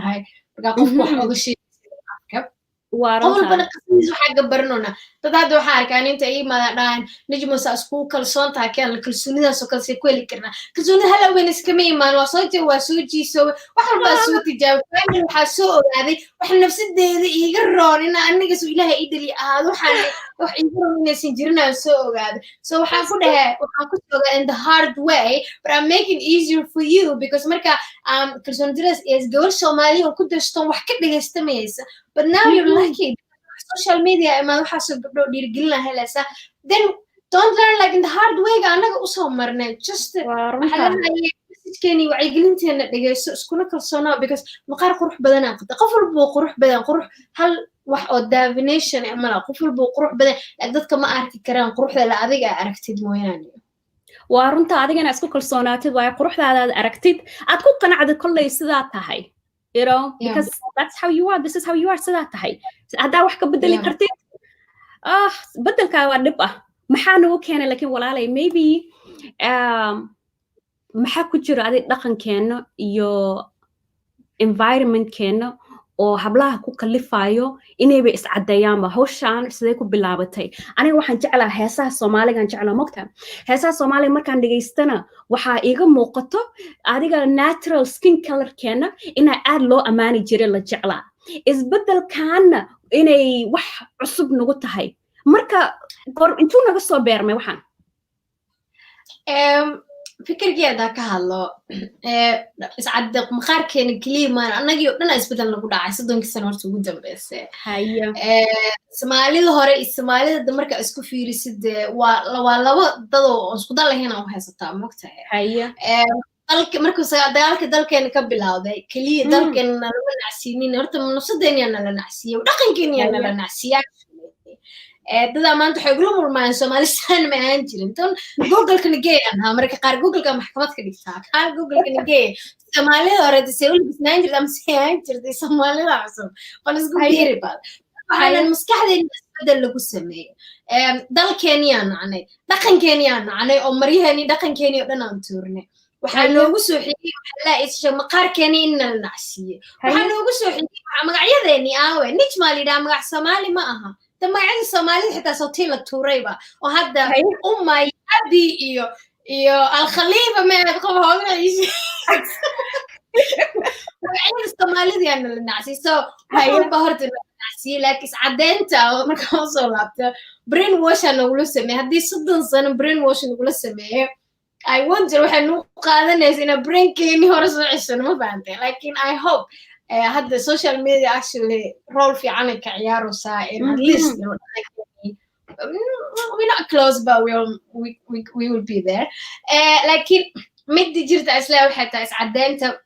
قف وحوق شيء قبل بنا قصيز وحاجة برنونا تدادو حارك يعني أنت إيه ما دان نجمو سأسكو كل صون تاكل كل سنة سو كل سيكويل كرنا كل سنة هلا وين إسكمي ما وصوتي وسوتي سو وحن بسوتي جاب فاهم وحسوا هذه وحن نفس الدي يقررون إن أنا جسوا إلها إيدلي هذا وحن يقولون إن سنجرنا سو هذا so وحنفوده وحنكسره in the hard way but I'm making easier for you because مركا كل سنة درس is جول سومالي وكنت أشتون وحكت لي استميس but now you're lucky social media ما وحاسب ديرجلنا هلا then don't learn like in the hard way أنا أصلا مرنا just حلنا كاني وعيقلنتي أن دقيس سكونا كرسونا because مقار قروح بدنا قد قفل بو قروح بدنا قروح هل واحد definition أملا قفل بو قروح بدنا لقدت كما أعرف كرام قروح لا أذيك أعرفتي موياني وارنت أذيك أنا أسكو كرسوناتي وقروح هذا أعرفتي أتكون قناعة كل يسذات هاي you know because that's how you are this is how you are سذات هاي هذا واحد بدل كرتي بدل كوا نبقى محانو كان لكن ولا لي maybe maxaa ku jira adig dhaqankeena iyo environmentkeena oo hablaha ku kalifayo inayba iscadeeyaanba hawshaan sidee ku bilaabatay aniga waxaan jeclaa heesaha Soomaaligan jeclaa mogta heesaha Soomaaliga markaan dhageystana waxaa iiga muuqato adiga natural skin colorkeena in aad loo amaani jiray la jeclaa isbedelkaana inay wax cusub nagu tahay marka intuu naga soo beermay waxaan فكر كذا كهالله سعد مخار كان كليما أنا جيو أنا إسبتل نقول عايزدون كسر ورث وجودهم بس هيا سمالي الهراء السمالي دمرك أسكو في رصيد ولا ضلوا أسكو ضل هنا وحاسة مقطع هيا ضلك مركز ضلك كان كبل هذا كلي ضلك كان لنا عسينين ورث من نص الدنيا لنا نعسية ودقن كنيا لنا نعسية دada maanta waxay ugu murmaan Soomaalistan ma aan jirin tan Google kan geey anha marka qaar Google ka maxkamad ka dhigtaa qaar Google kan geey Soomaalida hore disay ul bisnaan jirta ama siyaan jirtay Soomaalida cusub qal isku geeri baad waxaan maskaxdeena isbedel lagu sameeyay dalkeeniyaan anay dhaqankeeniyaan anay oo mariyahani dhaqankeeniyo dhan aan tuurnay waxaa noogu soo xigay waxa la isha maqaarkeeni in la nacsiyo waxaa noogu soo xigay magacyadeeni aawe Najmo Fiyasko magac Soomaali ma aha تما عندي الصومالي حتى صوتين التوريبة وهذا أمي أبي إيو الخليفة ما يدخل هنا يجي وعندي الصومالي دي أنا الناسي هاي بهرت الناسي لكن عدنت مركز صلابته برين واش أنا أقول سمي هدي صدق صن برين واش نقول سمي I wonder وحنو قاعدة نازينا برين كيني هرس عشان ما فهمت لكن I hope هذا social media actually role في عنك كعيار وسائر at least we're not close but we will be there لكن مدي جرت أسلام حتى أسعدنت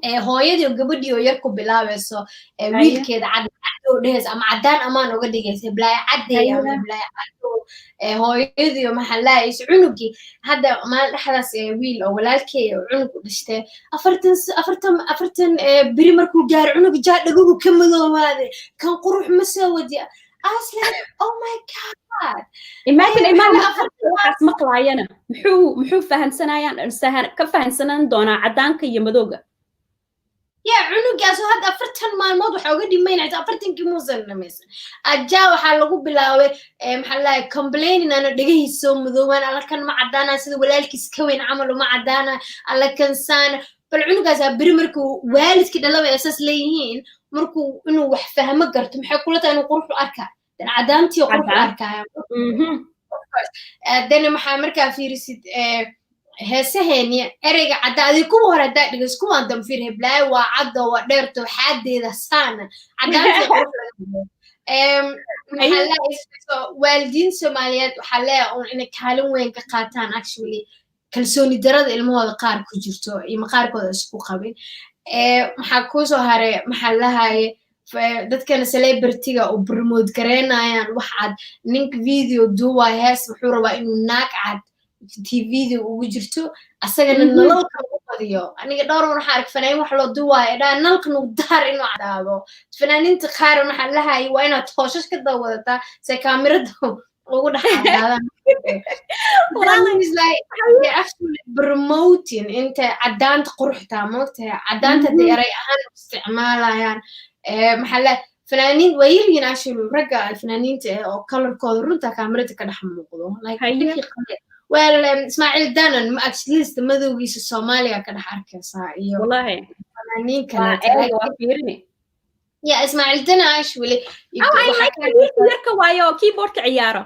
هوايدي وقبضي ويركب بلاوسو ويل كده عد ودهز أما عدان أمان وقدي جالس بلاي عدي أما بلاي عدو هوايدي ومحلايش عنقي هذا ما لحظة ويل أو ولالكي عنق دشته أفرتن بريمركو جار عنق جار لقوه كم ذو هذا كان قروح مسودي I was like, oh my god. imagine ilmaha waxaas maqlaayana muxuu fahansanayaan ka fahansanan doonaa caddaanka iyo madowga cunugaas oo hadda 40 maalmood waxa uga dhimaynaysa 40kii muusan dhamaysan ajaa waxaa lagu bilaabay maxaa la complaining ana dhagahiisa soo madooban alla kan ma cadaana sida walaalkiis ka weyn camal uma cadaana alla kan saan bal cunugaas bari markuu waalidkii dhalaba asaas leeyihiin markuu inuu wax fahmo garto maxay kula tahay inuu qurux arkaa dan cadaantii qurux arkaya dana maxaa markaa fiirisid heesaheeni ereyga caddaadi kuwa hore haddaa dhigas kuwaan damfir heblaay waa caddo waa dheerto xaadeeda saana caddaantii waalidiin soomaaliyeed waxaa leeyahay un inay kaalin weyn ka qaataan actually kalsooni darada ilmahooda qaar ku jirto iyo maqaarkooda isku qabin maxaa kuusoo haray maxaa lahaye dadkana celebrityga oo promote gareynayaan wax cad ninka video duwaa hees wuxuu rabaa inuu naag cad tvda ugu jirto asagana nalalka ugu badiyo aniga dhowr waxaa ark fanaanin wax loo duwaayo dhaa nalka nugu daar inuu cadaado fanaaninta qaar waxaa lahaayay waa inaad hooshash ka dawadataa se kaamirada ugu dhex cadaadaan promoting inta cadaanta quruxtaa moogtahay cadaanta hadday eray ahaan isticmaalayaan maxaa la fanaaniin waa yiryiin actually ragga fanaaniinta oo colorkooda runta kaamirada ka dhex muuqdo well Ismail Danan at least madowgiisa Soomaaliya ka dhex arkaysaa iyo wallahi fanaaniin kale yeah Ismail Danan actually yarka waayo keyboardka ciyaaro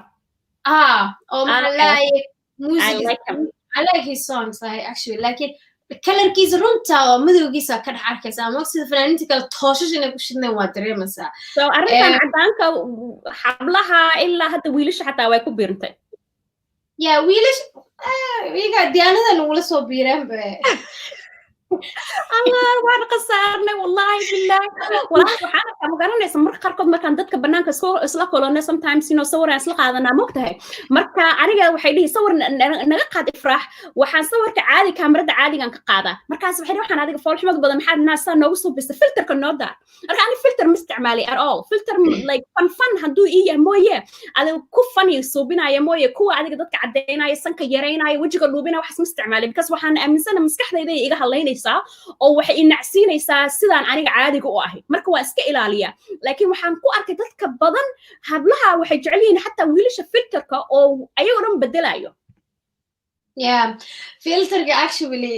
oo maxaa music I like his songs actually like it kalarkiisa runta oo madowgiisa ka dhex arkaysaa ama sida fanaaniinta kale tooshash inay ku shidneen waa dareemaysaa so arrintan caddaanka xablaha ilaa hadda wiilasha xataa way ku biirantay wiilash iyaga diyaanadan ugula soo biireen الله waan qasaarnay wallahi billahi wallahi waxaan ka garanaysa marka qarkood markaan dadka banaanka isla kolonay sometimes sawir isla qaadanaa moogtahay marka aniga waxay dhihi sawir naga qaad ifraax waxaan sawirka caadi kaamirada caadigan ka qaadaa markaas waxay waxaan adiga foolxumad badan maxaad naasa noogu soo bisay filterka noo daar marka ani filter ma isticmaali at all filter like fun haduu iya mooye adiga ku funny suubinaya mooye kuwa adiga dadka cadeynaya sanka yareynaya wajiga dhuubinaya wax ma isticmaali because waxaan aaminsanahay maskaxdayda iga haleynaysa oo waxay inacsiinaysaa sidaan aniga caadiga u ahay marka waa iska ilaaliya laakiin waxaan ku arkay dadka badan hablaha waxay jecel yihiin xataa wiilasha filterka oo ayagoo dhan bedelayo filterka actually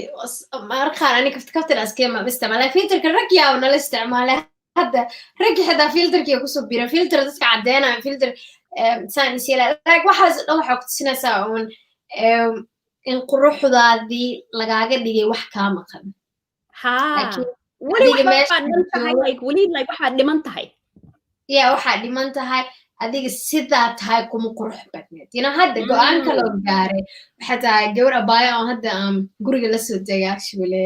markaan aniga kaftan askema isticmaalay filterka rag yaa nala isticmaalay hadda rag xataa filterkiya kusoo bira filter dadka cadeynaya filter saan isyeela like waxaas dhan waxaa ku tusinaysaa uun in quruxdaadii lagaaga dhigay wax kaa maqan waxaad dhiman tahay waxaad dhiman tahay adiga sidaa tahay kuma qurux badneed hadda go-aan kaloo gaaray waxaa tahay gabar abaya oo hadda guriga lasoo degay actually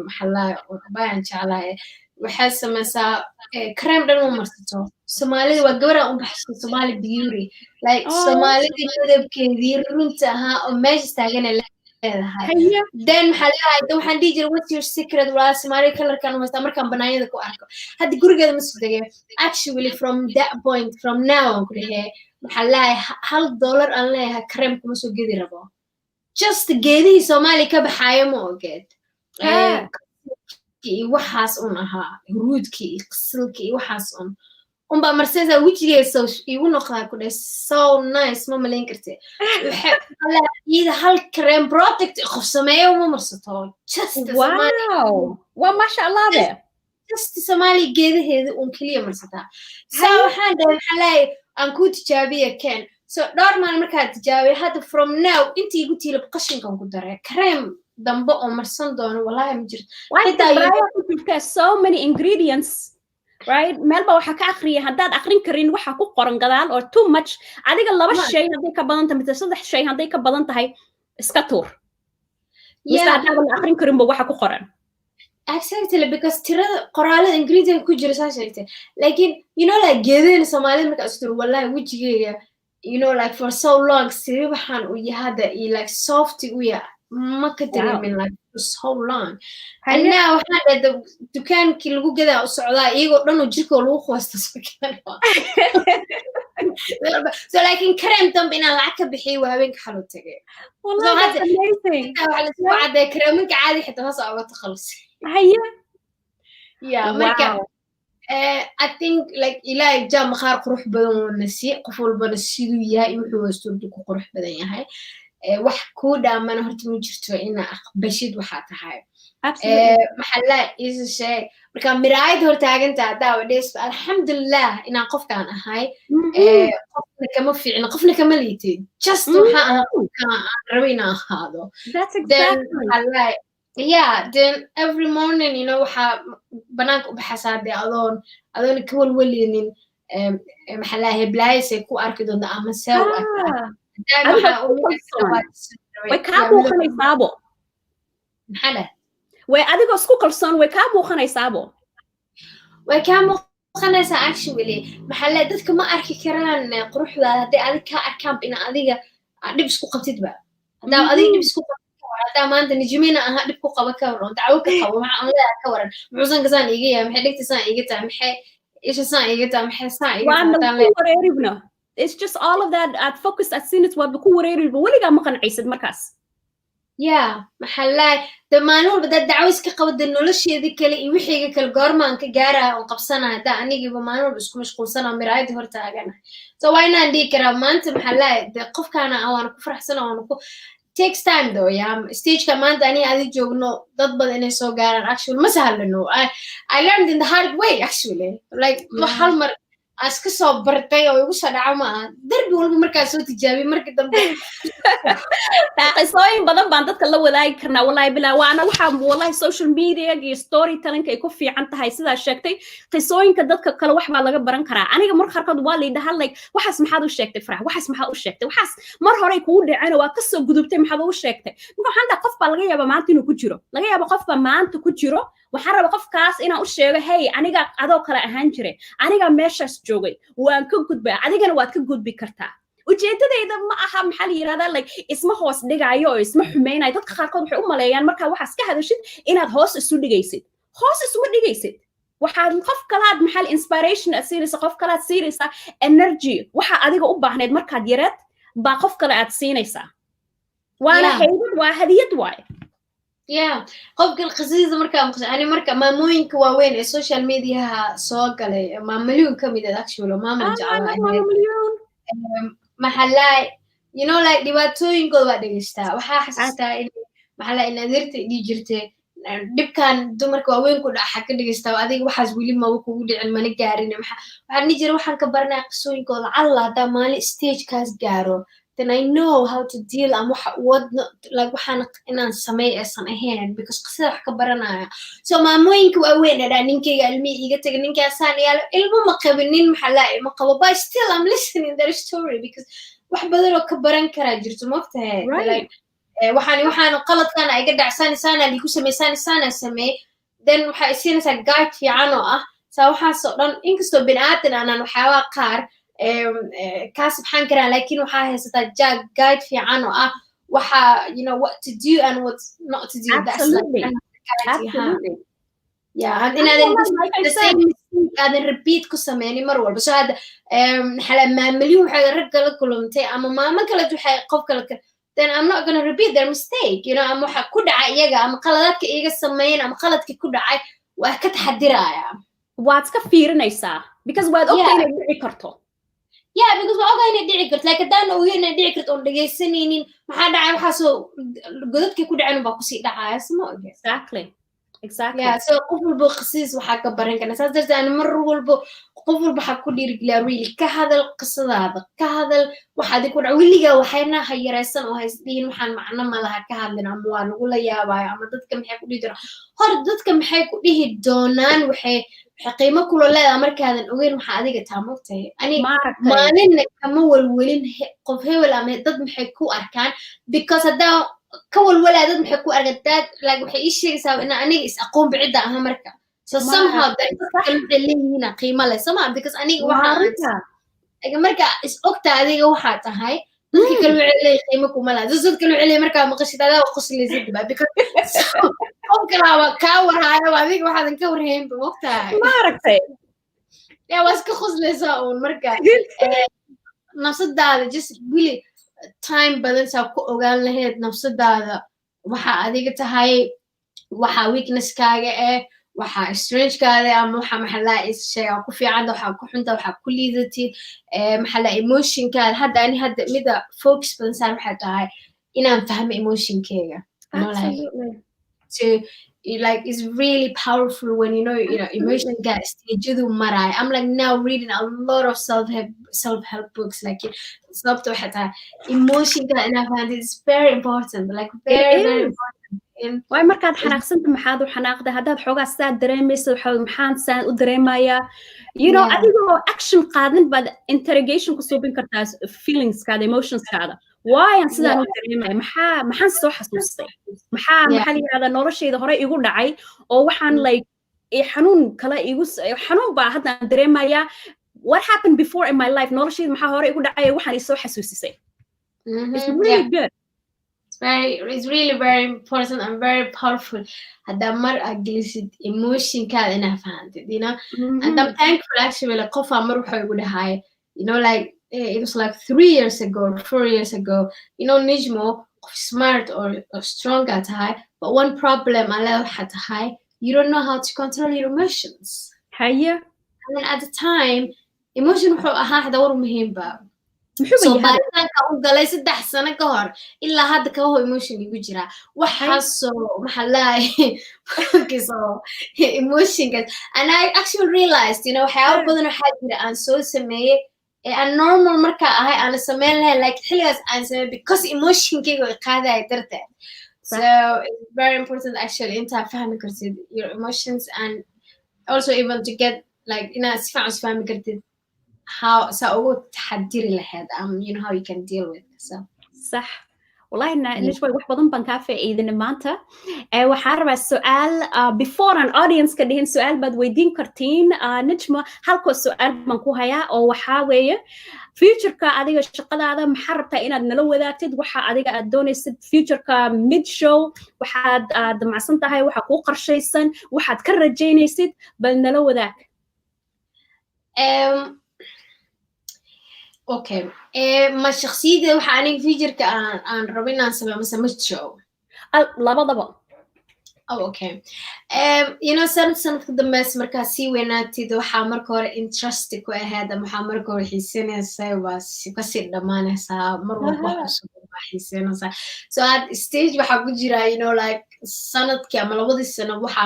maxaa abayaan jeclahay waxay samaysaa cream dhan u marsato soomaalida waa gabaraa u baxshay somali beauty like soomaalidii midabkeedii runta ahaa oo meesha taagana leedahay then waxaan dhihi jiray what's your secret walaa somali colorkan haystaa markaan banaanyada ku arko hadda gurigeeda ma soo degay actually from that point from now aan ku dhahee maxaa leeyahay $1 aan leeyahay cream kuma soo gedi rabo just geedihii soomaali ka baxaayo ma ogeed waxaas un ahaa huruudkii iyo qasilkii iyo waxaas unbaa marsaysaa wejigeesa igu noqdaa ku dhahay so nice ma malayn kartee iyada hal cream product qof sameeyo uma marsato waa maasha allah be just soomaali geedaheeda un keliya marsataa saa waxaan dhahay maxaa leeyahay aan kuu tijaabiya ken so dhowr maalin markaa tijaabiya hadda from now inta igu tiilab qashinkan ku daray cream dambe oo marsan doono wallahi ma jirto so many ingredients right meel baa waxaa ka akhriya haddaad akhrin karin waxa ku qoran gadaal or too much adiga 2 shay hadday ka badan tahay mise 3 shay hadday ka badan tahay iska tuur mise haddaadan akhrin karinba waxa ku qoran exactly because tirada qoraalada ingiriisiga ku jira saa sheegtay laakiin like geedeen soomaalida markaa istur wallahi wejigeyga like for so long sidii waxaan u yahada iyo like softy u yaha ma ka dareemin like for so long and now waxaan dhahda dukaankii lagu gadaa u socdaa iyagoo dhan oo jirkoo lagu qoosta so laakiin kareem dambe inaan lacag ka bixiyo waa habeenka xalu tagay والله that's amazing waxa la soo caday kareeminka caadi xitaa hoos uga takhalusay هيا yeah marka I think like ilaahay jam qaar qurux badan oo nasi qof walba siduu yahay wuxuu wastuurdu ku qurux badan yahay wax ku dhaamana horta ma jirto in aqbashid waxa tahay maxalla is shay marka miraayad hor taaganta daawadees alxamdulillah inaan qofkaan ahay qofna kama fiicna qofna kama liitay just waxa aan qofkaan rabina ahaado that's exactly yeah then every morning you know waxa banaanka u baxasaade adoon ka walwalinin maxalla heblaayse ku arki doonta ama saw way ka muuqanaysaabo maxalla way adigoo isku kalsoon way ka muuqanaysaabo way ka muuqanaysaa actually maxalla dadka ma arki karaan quruxdaada hadday adiga ka arkaan in adiga dhib isku qabtidba hadaa adiga dhib isku هذا ما أنت نجمينا أها دبكو قبا كورن دعوك قبا مع الله كورن معظم كسان إيجيا محي دكتي سان إيجيتا محي إيش سان إيجيتا محي سان إيجيتا وأنا بكور إيربنا it's just all of that at focus at scenes وبكور إيربنا ولي قام مقن عيسد مركز yeah محلاي دمانول بدأ دعويس كقبض إنه لشيء ذيك اللي يوحي كالجورمان كجارة وقبسنا هذا أني جيب مانول بس مشغول سنة مرايد هرتا أجنا سوينا عندي كرام ما أنت محلاي قف كان أو أنا كفرح سنة وأنا takes time though yeah stage كمان تاني عادي جوجنو ضد إني سو قارن actually ما سهل إنه I learned in the hard way actually like محل مر أسكت صبرتي أو يقول صدق عما دربي ولا مركز صوت تجابي مركز دم قصاين بدن بندت كلا ولاي كنا ولاي بلا وأنا وحام والله social media جي story telling كي كوفي عن تهاي سيدا شكتي قصاين كدت كلا وح ما لقى بران كرا أنا جمر خرقد والي ده هلا وحس محادو شكتي فرح وحس محادو شكتي وحس مر هراي كود أنا وقصة جذبتي محادو شكتي ممكن عندك قف بالغية بمعنتي نكجرو لغية بقف بمعنت كجرو وحرب قف كاس إنا أشياء هاي أنا جا أدو كلا أهانجري أنا جا ماشى جوجي وأن كجود بقى أنا جا وقت كجود بكرتا وجيتنا إذا ما أهم حالي هذا like اسمه هوس دقايو اسمه حمينا إذا تخرقوا بحوم ملايين مركا وحس كهذا الشيء إن هذا هوس السود جيسد هوس السود جيسد وحد قف كلاد محل inspiration أسيرس قف كلاد سيرسا energy وح أديك أوبا هنيد مركا ديرت بقف كلاد سينيسا وأنا هيد وهدية واي yeah قف كل قصيدة مركا يعني مركا ما موين كواوين السوشيال ميديا سوق عليه ما مليون كم إذا أكشولو ما من جعله مليون محلاي you know like dhibaatooyin gool waa dhageystaa waxaa xasuustaa in maxalla in adeerta dhii jirtay dhibkan dumarka waaweyn ku dhaca ka dhageystaa adiga waxaas weli ma kugu dhicin mana gaarin waxaan ni jira waxaan ka baranaa qisooyinkooda alla hadaa maalin stagekaas gaaro then I know how to deal and what like waxaan inaan sameey aysan ahayn because qisada wax ka baranaya so maamooyinka waaweyn dhaa ninkayga ilmi iga tagay ninkaasaan yaalo ilmo ma qabinin maxalla ma qabo but still I'm listening their story because wax badan oo ka baran kara jirto moogtahay like waxaan qaladkan ay ga dhacsanaysaana liigu sameeysan sameey then waxa siinaysa guide fiican oo ah saa waxa soo dhan inkastoo binaadin aanan waxyaaba qaar kaas waxaan karaa laakiin waxa haysataa guide fiican oo ah waxa you know what to do and what not to do that's like absolutely yeah and the same هذا repeat كسماني مرة بس هذا حلا ما مليون حاجة رجال كلهم تي أما ما كلا جو حاجة قف كلا then I'm not gonna repeat their mistake you know أما كود عيجا أما قلادك إيجا سمين أما قلادك كود عي وهكذا حديرايا واتس كفير نيسا because we're okay ندعي كرتو yeah because we're okay ندعي كرت like دانا وين ندعي كرت on the سنين ما حدا عم حاسو جدك كود عينو بقصي دعاء اسمه exactly yeah so قفل بخصيص وحاجة برهن كنا سأزرت أنا مرة قفل بحكوا لي رجلي كهذا القصة هذا كهذا واحد يكون عولي جا وحنا هيرسن وهيسدين وحن معنا ما لها كهذا الأموال ولا يا باي عم ضدكم حيكون لي درا هاد ضدكم حيكون ليه الدونان قيمة كل لا أمريكا هذا وين محادقة تاموته أني ما نن كمول ولين قفه ولا ضد محيكو أركان because هذا كول ولا ضد محيكو أرجعت لا وحي إيش يسوي إن أنا أقوم بعدة أمريكا so somehow that اللي هنا قيمة لا سمع because أنا واحد أمريكا is أكتر هذه واحد هاي ضد كلوا عليه قيمة كملا ضد كلوا عليه أمريكا مقصد هذا وقص اللي زد بقى because ممكن هذا كاور هذا وهذيك واحد نكور هين بوقتها ما عرفت يا واسك خذ لساون مركا nafsadaada just really time badan saa ku ogaan lahayd nafsadaada waxa adiga tahay waxa weaknesskaaga waxa strengthkaaga ama waxa maxalla is sheega ku fiican waxa ku xunta waxa ku liidatid maxalla emotionkaada hadda mida focus badan saa waxa tahay inaan fahmo emotionkayga to like it's really powerful when you know emotion gets stagedu maray. I'm like now reading a lot of self-help books like sababta waxa tahay emotionka and I find it's very important like very important. Why markaad xanaaqsanta maxaad u xanaaqda haddaad xoogaa saad dareemayso maxaan saan u dareemayaa you know adigoo action qaadan baad interrogation ku suubin kartaa feelingskaada emotionskaada waayan sidaan u dareemaya maxaan soo xasuustay maxaa la yidhahdaa noloshayda hore igu dhacay oo waxaan like xanuun kale xanuun baa haddaan dareemayaa what happened before in my life noloshayda maxaa hore igu dhacay waxaan isoo xasuusisay it's really good. It's really very important and very powerful. Hadda mar agilisid emotion kaada inaa fahantid, you know. And I'm thankful actually like qof mar wuxuu igu dhahay, you know, like it was like 3 years ago or 4 years ago, you know, Najmo smart or strong at high, but one problem Allah had high, you don't know how to control your emotions. Haya. And then at the time, emotion wuxuu ahaa hada war muhiim ba. So baaritaanka uu galay 3 sano ka hor ilaa hadda ka hor emotion igu jira waxaasoo maxallay kiso emotion and I actually realized you know how badan waxa jira aan soo sameeyay aan normal marka ahay aan sameyn lahayn like xiligaas aan sameeyay because emotion-kayga ay qaaday darteed. So it's very important actually inta fahmi kartid your emotions and also even to get like inaad si fiican u fahmi kartid how تحدري لهاد you know how you can deal with so صح والله نجوى wax badan baan ka faa'iidin maanta waxaan rabaa su'aal before an audience ka dhihin su'aal baad weydiin kartiin Najmo halko su'aal baan ku hayaa oo waxa weeye future-ka adiga shaqadaada maxaa rabtaa inaad nala wadaagtid waxa adiga aad doonaysid future-ka mid show waxaad damacsan tahay waxa ku qorshaysan waxaad ka rajaynaysid bal nala wadaag okay ما شخصيتي waxa aniga future-ka aan rabo inaan sameeyo mise mid show labadaba okay you know sanadka dambe markaa sii weynaatid waxa marka hore interest ku ahayd waxa marka hore xiisanaysaa waa kasi dhamaanaysaa mar walba cusub xiisanaysaa so at stage waxa ku jira you know like sanadkii ama labadii sano waxa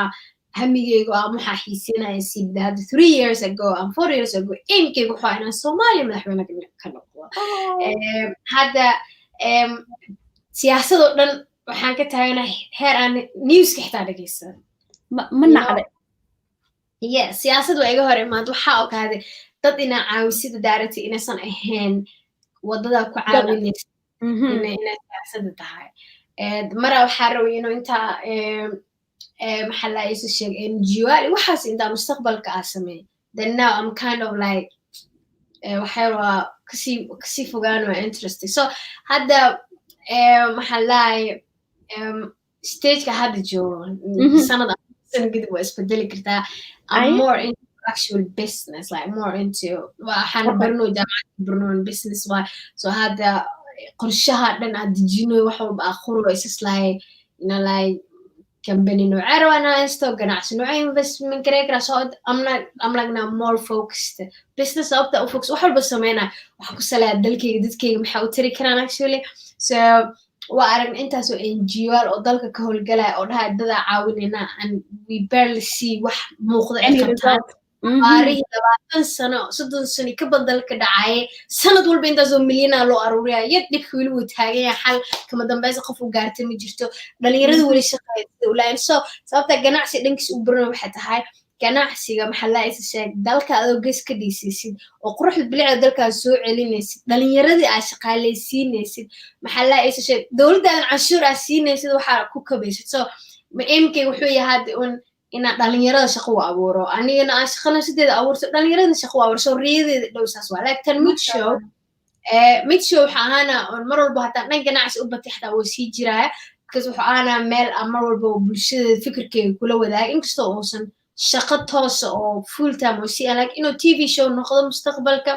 hamigaygu waxa xiisanayay sidii 3 years ago and 4 years ago inkaygu waxa inaan Soomaaliya madaxweyne ka noqdo hadda siyaasadoo dhan waxaan ka taaganahay heer aan newska xitaa dhageysan ma nacday siyaasad waa iga hor imaad waxa ogaaday dad inaa caawisida daarati inaysan ahayn wadada ku caawinaysa inay siyaasada tahay mara waxaa rabay inuu intaa محل يسوي شيء NGO وحاس إن ده مستقبل كاسمه then now I'm kind of like وحيروا كسي فوقانو interesting so هذا محل stage كهذا جو سنة كده واسبدلي كده I'm more into actual business like more into وحنا برنو business so هذا قرشها لنا دجينو وحول بآخره إساس like you know like company نوعي وانا استوقناعش نوعي investment كريكرا so I'm like now more focused business أبدأ focus وحول بسمينا وحكو سلاة دلكي ددكي محاوتري كران actually so وأرن إنتا سو NGO أو دلك كهول قلاء أو لها دادا عاونينا and we barely see وح موقض عقبتان قاريه 20 سنة 6 سنة كبدل كدعاية سنة والبين دازو ملينا لو أروريا يدك ويلو تاجي حل كما دنباز قفو قارتي مجرتو دليرد ولي شقايت ولا إنسو سببتا جناعسي لينكس وبرنو حتى هاي جناعسي محلا إيش دلك أو جس كديسيسين وقروح البلع دلك سوء علينيس دليرد عشقالي سينيسين محلا إيش دولة عشور عسينيسين وحرك كوكبيس so يمكن وحوي هاد ina dhalinyarada shaqo u abuuro anigana aan shaqana sideeda abuurto dhalinyarada shaqo u abuurso riyadeeda dhowsaas waa laakiin mid show waxa ahaana mar walba hataa dhan ganacsi u batay xataa way sii jiraa because waxa ahaana meel mar walba bulshada fikirkeeda kula wadaag inkastoo uusan shaqo toos oo full time oo si like inuu TV show noqdo mustaqbalka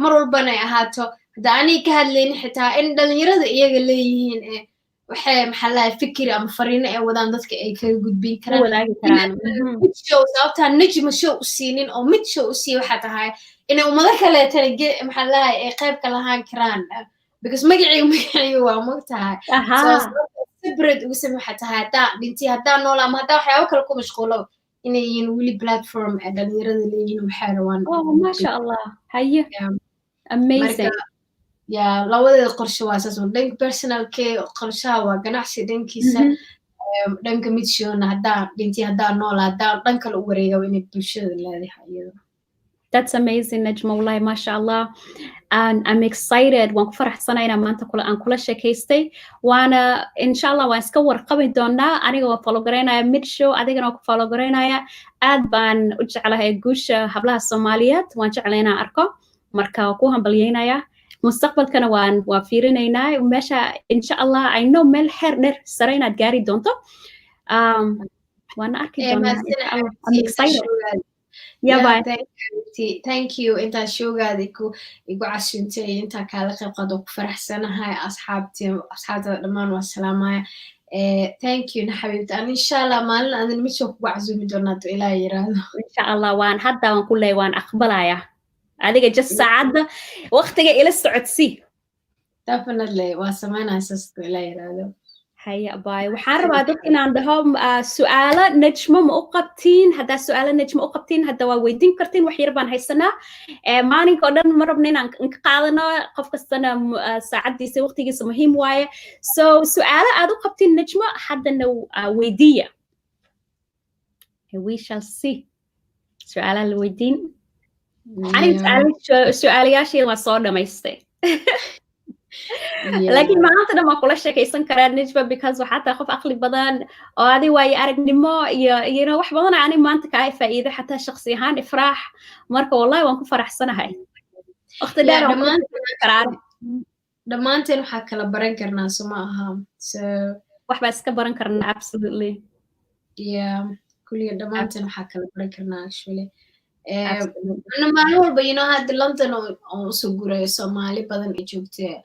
mar walbana ay ahaato hadda aniga ka hadlayni xitaa in dhalinyarada iyaga leeyihiin waxay maxaa lahay fikir ama fariino ay wadaan dadka ay kaga gudbin karaan mid show sababtaa najma show u siinin oo mid show u siiya waxaa tahay inay ummado kaleetana maxaa lahay ay qayb ka lahaan karaan because magacayga waa mogtahay separate ugu same waxaa tahay haddaa dhintay haddaa nool ama haddaa waxyaabo kale ku mashquulo inay yihiin weli platform ee dhalinyarada leeyihiin waxay rabaan maasha allah haye amazing ya labadeeda qorshe waa saas dhanka personalkee qorshaha waa ganacsi dhankiisa dhanka mid showna haddaa dhintay haddaa nool haddaa dhan kale u wareegaba inay bulshada leedahay iyada That's amazing, Najmo. Wallahi, mashallah. And I'm excited. Waan ku faraxsanayna maanta aan kula sheekaystay. Waana inshallah waan iska warqabi doonaa. Aniga waa follow garaynaya mid show, adigana waa ku follow garaynaya. Aad baan u jeclahay guusha hablaha Soomaaliyeed. Waan jeclay inaan arko. Marka waan ku hambalyeynaya. Mustaqbalkana waan fiirinaynaa. Meesha inshallah I know meel heer dheer sare inaad gaari doonto. Waan arki doonaa. I'm excited. Yeah, thank you inta showgaada igu casuuntay inta kala qayb qaado ku faraxsanahay asxaabta dhamaan waa salaamaya thank you xabiibti aan inshallah maalin aan mid show ku casuumi doonaa ilaa yiraahdo inshallah waan ku leeyahay waan aqbalaya adiga just saacada waqtiga ila socodsi definitely waa sameynaysaa ilaa yiraahdo هيا باي وحارب عدوك إن عندهم سؤال نجمة مؤقتين هذا سؤال نجمة مؤقتين هذا ويدين كرتين وحيربان هاي السنة ما نقدر مرة بنينا نقالنا قف السنة ساعد يسوي وقت يجي مهم واي سؤال عدوك قبتين نجمة حد إنه ويدية we shall see سؤال الويدين أنا سؤال ياشي ما صار ما يستي لكن ما أنت ما كل شيء كيسن كرر نجبة because وحتى خف عقلي بدن وهذه واي أرق نما ينا وح بدن يعني ما أنت كيف إذا حتى شخصي هان إفراح مركو والله وانكو فرح سنة هاي أخت دار لما أنت نحكي لبرن كرنا سماها وح بس كبرن كرنا absolutely كل لما أنت نحكي لبرن كرنا actually أنا ما نقول بينو هاد لندن أو سجورة سومالي بدن إجوبته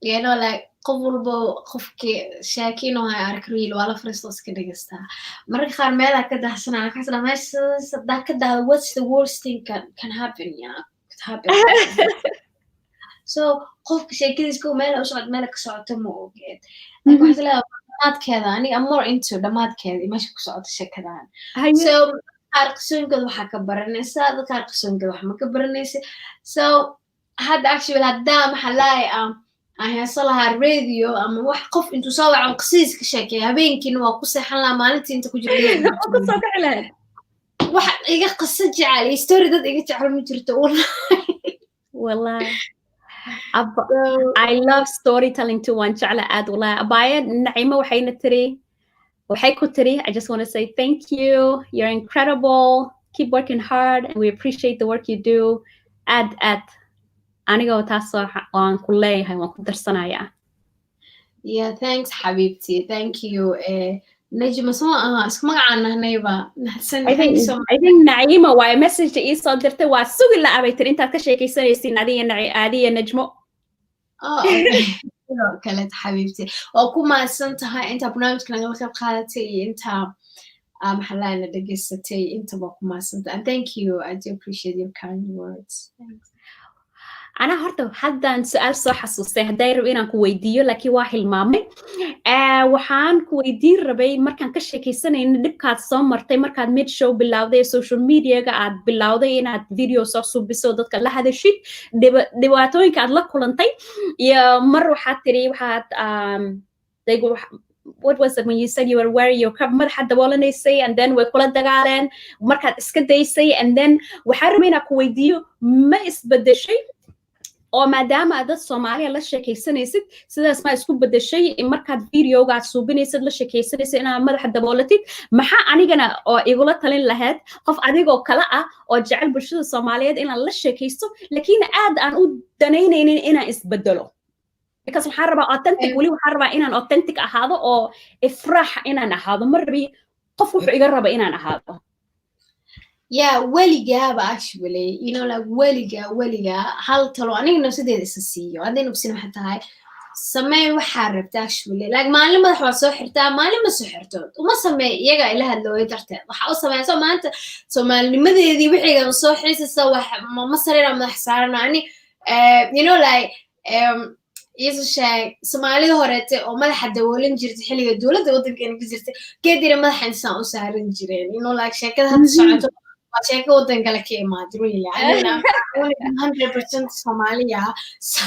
you know like قبل قفك شاكين وهاي أركريل ولا فريستوس كده جستا مرة خار ماذا كده حسنا أنا حسنا ما صدق كده what's the worst thing can happen could happen so قفك شيء كده يسكو ماله وشعد مالك شعد مو جد أنا حسنا دمات كذا أنا I'm more into دمات كذا ماشي كشعد شيء كذا so قارقسونكود waxaa ka baranaysaa dadka qaarqsoonkooda wax ma ka baranaysaa so had actually hadda maxalay aan heeso lahaa radio ama wax qof intuu soo wacan qisiis ka sheekay habeenkiina waa ku seexan lahaa maalintii inta ku jirtay ku soo kaclaan wax iga qisa jecel story dad iga jecel ma jirto wallahi I love storytelling too waan jecla aad wallahi abaya Naima waxayna tiri waxay ku tiri I just want to say thank you you're incredible keep working hard and we appreciate the work you do add aniga taas waan ku leeyahay waan ku darsanaya yeah thanks habibti thank you Najma soo isku magacaana hanayba I think Naima waa message ii soo dirtay waa sugi la abay tiri intaad ka sheekaysanaysiin adiga Najmo كانت حبيبتي وكما سنتها انت برنامجك نغلق قادتي انت محلانا دقستي انت وكما سنت and thank you I do appreciate your kind words thanks أنا هرتو حدا سؤال صح حسوسي هداير إنا كويديو لكن واحد المامي وحان كويدي ربي مركان كشكي سنة إن دبكات صمرتي مركان ميد شو باللاودي سوشيال ميديا قاعد باللاودي إنا فيديو صوصو بسودت كلا هذا الشيء دواتوين قاعد لكولنتي يا مرة حاتري وحات they go what was it when you said you were wearing your cup مر حد ولا say and then وكل دقارن مركان إسكت say and then وحرمينا كويديو ما إسبد شيء oo maadaama dad Soomaaliya la sheekaysanaysid sidaas ma isku bedeshay in markaad videoga suubinaysid la sheekaysanaysid inaad madaxa daboolatid maxaa anigana oo igula talin lahayd qof adigoo kala ah oo jecel bulshada Soomaaliyeed inaan la sheekaysto laakiin aad aan u danaynaynin inaan isbedelo because waxaan rabaa authentic wali waxaan rabaa inaan authentic ahaado oo ifraax inaan ahaado marbi qof wuxuu iga raba inaan ahaado Yeah, weligaaba actually, you know, like weliga hal talo aniga nafsadeeda isa siiyo haddayna kusin waxay tahay samee waxaa rabta actually like maalin madax waa soo xirtaa maalin ma soo xirto uma samee iyaga ila hadlooyo darteed waxaa u sameeyso maanta soomaalinimadeedii wixiigan soo xiisaysa wax ma sarira madax saarana ani you know like isu sheeg soomaalida horeete oo madaxa daboolan jirtay xilliga dowladda waddankeena ka jirtay geedira madaxa intaan u saaran jireen you know like sheekada hadda socoto sheeko waddan kale ka imaado really I mean I'm 100% Somalia so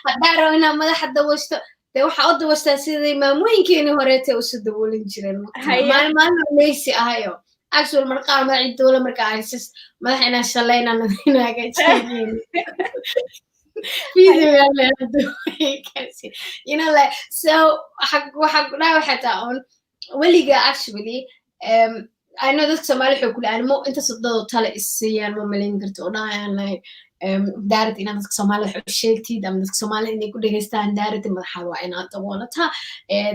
haddaa rabo inaa madaxa daboshto dee waxaa u dabashtaa sidii maamooyinkeeni horeete usu daboolan jireen maalin leysi ahayo actual marqaa madaxii dowla markaa aysas madaxa inaa shalayna inaa hagaajiyeen you know like so waxaa on weliga actually I know dadka Soomaali wuxuu ku leeyahay mo inta sadado tala isiyaan ma malin karto oo dhaayaan like daarad inaad dadka Soomaali wax u sheegtid ama dadka Soomaali inay ku dhageystaan daarad madaxa waa inaad daboolata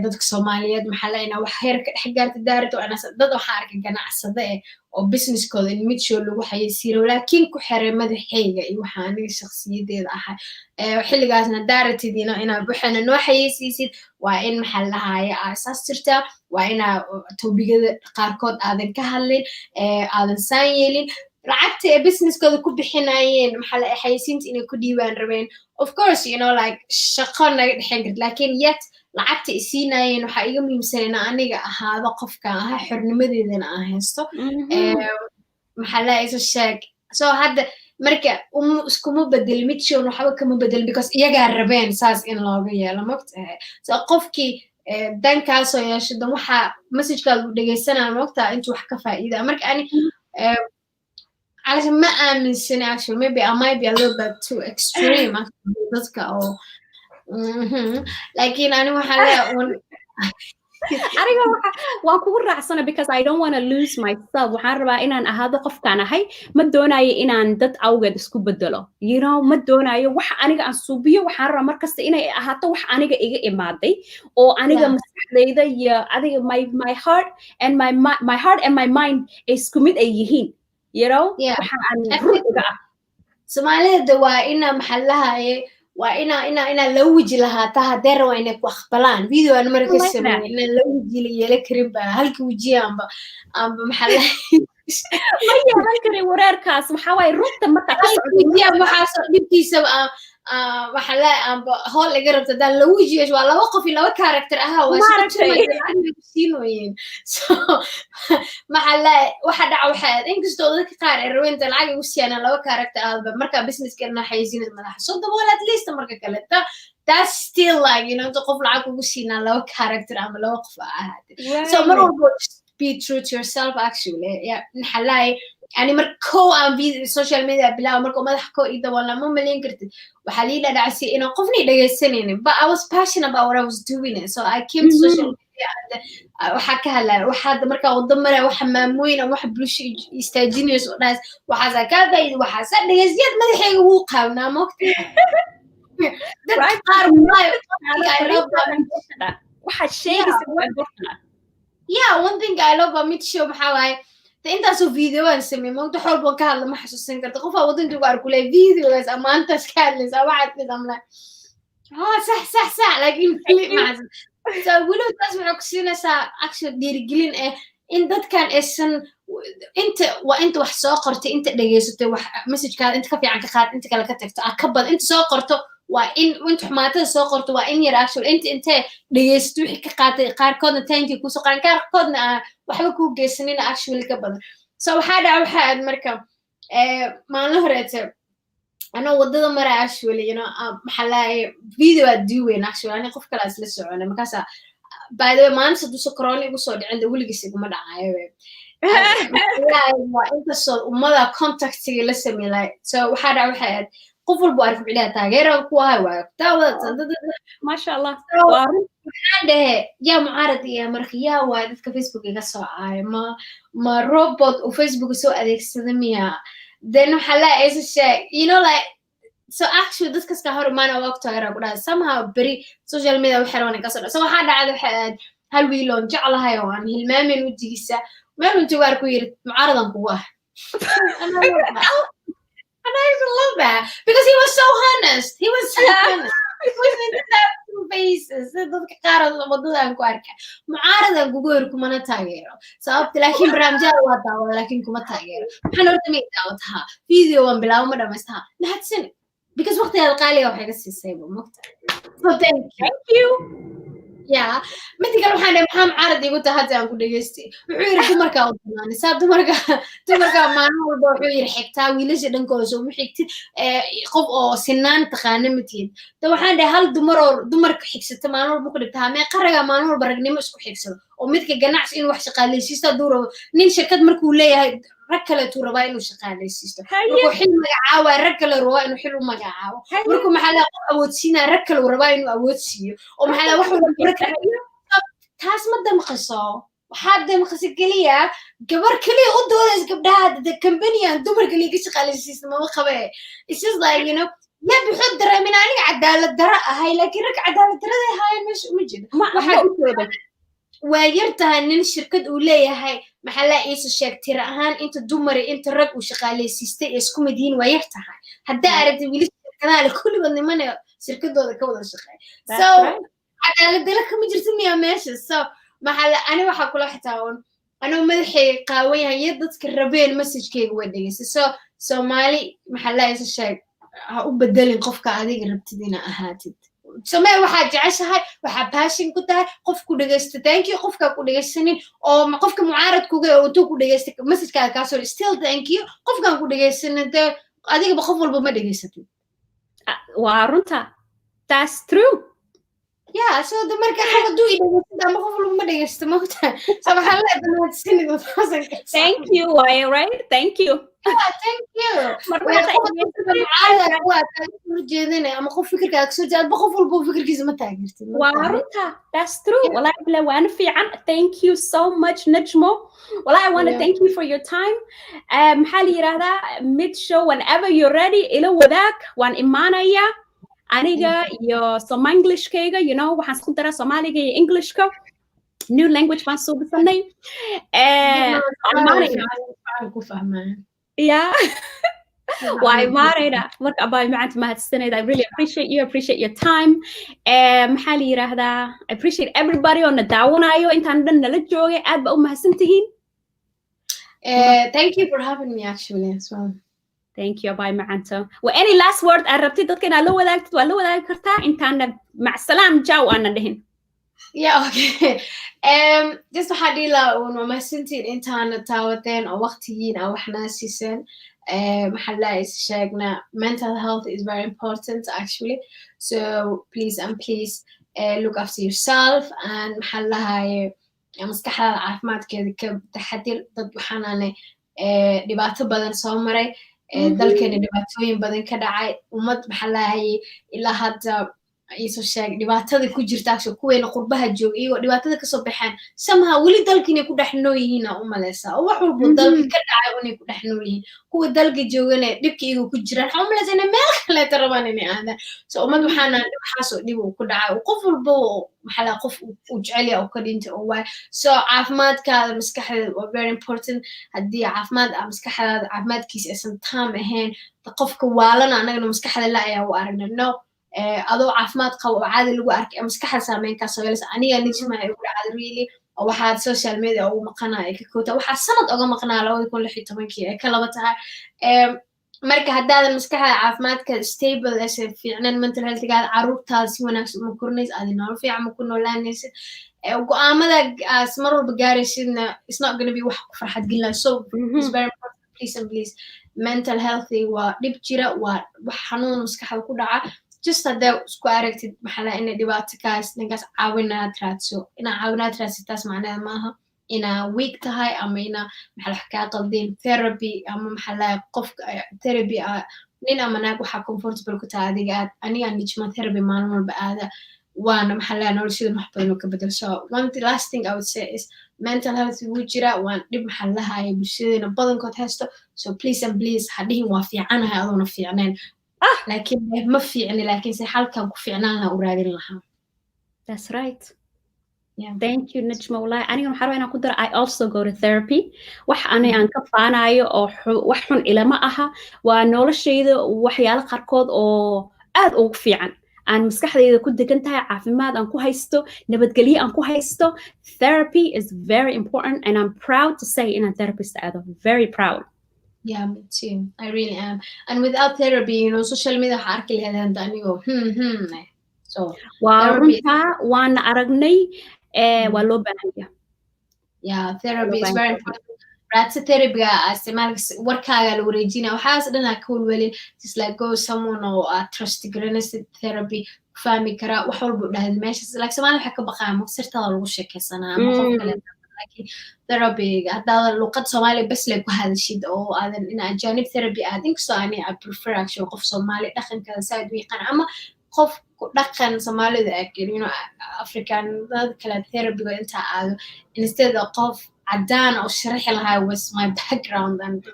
dadka Soomaaliyeed maxaa la inaa wax heer ka dhex gaartay daarad oo ana dad waxa arkay ganacsade oo businesskooda in mid show lagu xayeysiiro laakiin ku xiray madaxayga iyo waxa aniga shakhsiyadeeda ahay xilligaasna daaradtiina inaa buxana noo xayeysiisid waa in maxaa la hayaa asaas jirta waa inaa toobigada qaarkood aadan ka hadlin aadan saan yeelin lacagta ee businesskooda ku bixinayeen maxaa la xayeysiinta inay ku dhiibaan rabeen of course you know like shaqo naga dhexin karta laakiin yet lacagta isiinayeen waxaa iga muhiimsan inaa aniga ahaado qofka ahaa xornimadeedana aan haysto maxaa la isu sheeg so hadda marka iskuma bedel mid show waxba kama bedel because iyagaa rabeen saas in looga yeelo mogtahay so qofkii dankaasoo yeesho dan waxaa messagekaada u dhegeysanaa mogtaa intuu wax ka faa'iida marka ani علشان ما آمن سنة actually maybe I might be a little bit too extreme actually dadka oo لكن أنا waxaa aniga waan kugu raacsana because I don't want to lose myself waxaan rabaa inaan ahaado qofkaan ahay ma doonayo inaan dad awgeed isku bedelo you know ma doonayo wax aniga aan suubiyo waxaan rabaa markasta inay ahaato wax aniga iga imaaday oo aniga maskaxdayda iyo adiga my heart and my heart and my mind ay isku mid ay yihiin you know waxaan ruuxiga ah Soomaalida waa ina maxallahaye waa ina la wiji lahaata hadeer waa inay ku aqbalaan video aan markaa sameeyay ina la wiji yeela karin ba halka wijiyaanba amba maxallahaye ma yeelan karin wareerkaas waxa way runta ma taqaan wijiyaanba waxa soo dhibkiisa waxa la amba hol iga rabta dal la wijiyo waa laba qof iyo laba character aha waa siinoyeen so maxallahaye waxa dhaca waxa inkastoo dadka qaar ay raweynta lacag ugu siiyaan laba character ah marka business-keena xayisiinad madaxa soo dabool at least marka kale that's still like you know qof lacag ugu siina laba character ama laba qof ahaad so mar walba be true to yourself actually yeah maxallahaye يعني مركو عم في social media بلا مركو ما ضحكوا إذا ولا مو مليان كرت وحليلة دعسي إنه قفني دقيسني but I was passionate about what I was doing so I came to social media وحكى هلا واحد مركو وضمره وحماموين وواحد بلوش يستاجينيوس وناس وحزا كذا وحزا دقيسيات ما ضحك وقعنا مكتي واحد شيء yeah one thing I love about Mitch show بحاول intaasoo video aan sameeyay moogta xool baan ka hadla ma xasuusan karto qof aan waddanka ugu arku leeyahay videogaas ama antaas ka hadlaysa waxaad tidamla صح laakiin clip macsan so weliba taas waxay ku siinaysaa actually dhiirigelin in dadkan aysan inta wax soo qortay inta dhageysatay wax messagekaada inta ka fiican ka qaad inta kale ka tagto ka bad inta soo qorto waa in inta xumaatada soo qorto waa in yar actually inta dhageysato wixii ka qaatay qaarkoodna tankii kusoo qaadan qaarkoodna waxba kuu geysanina actually ka badan so waxaa dhaca waxaad marka maalin horeete anoo waddada mara actually you know maxaa lahaye video aad duweyn actually ani qof kale isla soconay markaasa by the way maalinta hadduu corona igu soo dhicin weligiis iguma dhacayo waa intasoo ummada contactiga la sameeyay so waxaa dhaca waxaad qof walba arko bixilaa taageero ku ahay waa taawada ma sha Allah waxaan dhahe yaa mucaarad iyo markiyaa waa dadka Facebook iga soo aay ma robot oo Facebook soo adeegsada miya then waxa la sheeg you know like so actually dadka iska hor imaana waqti hore ku dhahay somehow bari social media waxa rabaan ka soo so waxa dhacday hal wiiloon jeclahay oo aan hilmaamin wejigiisa meel uu joogaar ku yiri mucaaradan kugu ah and I used to love that because he was so honest. He was so honest. He wasn't that two faces. dadka qaar wadadaan ku arka mucaaradan kugu yiri kumana taageero sababta laakiin barnaamijyada waa daawada laakiin kuma taageero waxaan horta ma daawadaha video waan bilaabo ma dhamaystaha mahadsan because waqtiga qaaliga waxay ka siisay mogta so thank you yeah midka waxaan maxaa mucaarad igu tahay hadda aan ku dhageystay wuxuu yiri dumarka u dhammaan saa dumarka maalin walba wuxuu yiri xigtaa wiilasha dhankooda soo xigtid qof oo sinaan taqaana matiid ta waxaan dhahay hal dumarka xigsata maalin walba ku dhigtaa ma qaraga maalin walba ragnimo isku xigsado oo midka ganacsi in wax shaqaaleysiista duuro nin shirkad markuu leeyahay rag kale tuu rabaa inuu shaqaaleysiisto markuu xil magacaawa rag kale rabaa inuu xil u magacaawo markuu maxaa la awoodsiinaa rag kale rabaa inuu awoodsiiyo oo maxaa la wax taas ma damqaso waxaa damqasa keliya gabar keliya u doodays gabdhaha company-an dumar keliya ka shaqaaleysiista mama qabe it's just like you know ma bixid dareemin aniga cadaalad dara ahay laakiin rag cadaalad darada ahaayeen meesha uma jiro waxaa u jooga waa yartahay nin shirkad uu leeyahay maxaa la iisa sheegtira ahaan inta dumar inta rag uu shaqaaleysiistay isku mid yihiin waa yartahay hadda aragtay wiil shirkadaha kulligood niman shirkadooda ka wada shaqeey so cadaalad dara kama jirto miya meesha so maxaa la ani waxa kula xitaawan anoo madaxay qaawan yahay dadka rabeen message-kayga way dhageysay so Soomaali maxaa la iisa sheeg ha u bedelin qofka adiga rabtid ina ahaatid samee waxa jeceshahay waxa passion ku tahay qof ku dhageysto thank you qofka ku dhageysanin oo qofka mucaaradkuga oo tuu ku dhageysto message-kaaga ka soo still thank you qofka ku dhageysanin adiga qof walba ma dhageysatid waa runta that's true yeah so the marka xawadu idageysto ama qof walba ma dhageysto moogta sabaxan la dhammaadsanid thank you why right thank you yeah thank you ama qof fikirkaaga soo jeed qof walba fikirkiisa ma taageertid waa runta that's true wallahi bila waan fiican thank you so much Najmo wallahi I want to thank you for your time maxaa la yiraahdaa mid show whenever you're ready ila wadaag waan imaanaya aniga iyo some English-kayga you know waxaan isku daraa Soomaaliga iyo English-ka new language baan soo bisanay ku fahmaan yeah why Marina marka abay macanta mahadsanid I really appreciate your time maxaa la yiraahdaa I appreciate everybody on the daawanayo intaan dhan nala joogay aad ba u mahadsantihiin thank you for having me actually as well thank you abay macanta wa any last word arabtid dadka ina la wadaagtid waa la wadaagi kartaa intaan mac salaam jaw aan dhahin yeah okay just waxa dhila oo mahadsantiin intaan taawateen oo waqtigiin aan waxna siiseen maxaa la sheegna mental health is very important actually so please look after yourself and maxaa la maskaxda caafimaadkeeda ka taxadir dad waxaanane dhibaato badan soo maray dalkeena dhibaatooyin badan ka dhacay ummad maxaa la ilaa hadda iso sheeg dhibaatada ku jirta kuweena qurbaha joog iyo dhibaatada ka soo baxaan somehow wali dalkiina ku dhaxnoo yihiin oo maleysa oo wax walba dalka ka dhacay oo ku dhaxnoo yihiin kuwa dalka joogana dhibkiiga ku jiraan waxa maleysa meel kale tarabaan inay aadaan so ummad waxaana waxaas oo dhib ku dhacay qof walba waxa la qof u jecel yahay oo ka dhinta oo way so caafimaadkaada maskaxda waa very important hadii maskaxdaada caafimaadkiisa aysan taam ahayn qofka waalana anagana maskaxda la ayaa u aragnaa no adoo caafimaad qabo oo caadi lagu arkay maskaxda saameyn ka soo yeelaysa aniga nijma ay ugu dhacday really waxaad social media ugu maqanaa ka koota waxa sanad uga maqnaa 2016 ay ka laba tahay marka hadaadan maskaxda caafimaadka stable aysan fiicnaan mental health-gaaga caruurtaada si wanaagsan u kornays aad nolol fiican ku noolaanaysid go'aamada mar walba gaaraysidna it's not going to be wax ku farxad gelin so it's very important please mental health waa dhib jira waa wax xanuun maskaxda ku dhaca just hadda isku aragtid maxaa la in dhibaato kaas ninkaas caawinaad raadso ina caawinaad raadsitas macnaheedu maaha ina weak tahay ama ina maxaa la ka qaldin therapy ama maxaa la qof therapy nin ama naag waxa comfortable ku tahay adiga aniga nijma therapy maalin walba aada waana maxaa la noloshada wax badan oo ka bedel so one the last thing I would say is mental health wuu jira waan dhib maxaa la hayo bulshadena badankood haysto so please hadhihin waa fiicanahay adoona fiicneen laakiin ma fiicni laakiin si halkan ku fiicnaan la u raadin lahaa that's right Yeah. Thank you, Najmo. Wallahi aniga waxaan rabaa inaan ku daro I also go to therapy. Wax aan ka faanayo oo wax xun ilama aha. Waa noloshayda waxyaalo qaarkood oo aad ugu fiican. Aan maskaxdayda ku degan tahay, caafimaad aan ku haysto, nabadgelyo aan ku haysto. Therapy is very important and I'm proud to say inaan therapist aado. Very proud. Yeah, me too. I really am. And without therapy, social media waxaa arki lahayd hada anigoo So waa therapy runtaa waana aragnay waa loo baahan yahay. Yeah, therapy is very important. Raadsa therapy-ga isticmaalka warkaaga la wareejinaya waxaas dhan ka walwalin, just like go someone oo trust garanaysid therapy ku fahmi kara wax walba dhahayd meeshaas like Soomaali waxa ka baqaa ma sirtada lagu sheekaysanaa ama qof kale laakiin therapy haddaad luqad Soomaali bas leh ku hadashid oo aadan in ajanib therapy aad inkastoo I prefer actually qof Soomaali dhaqanka saaid u yaqaan ama qof dhaqan Soomaalida African dad kale therapy-ga inta aado instead of qof عدان أو شرح لها was my background and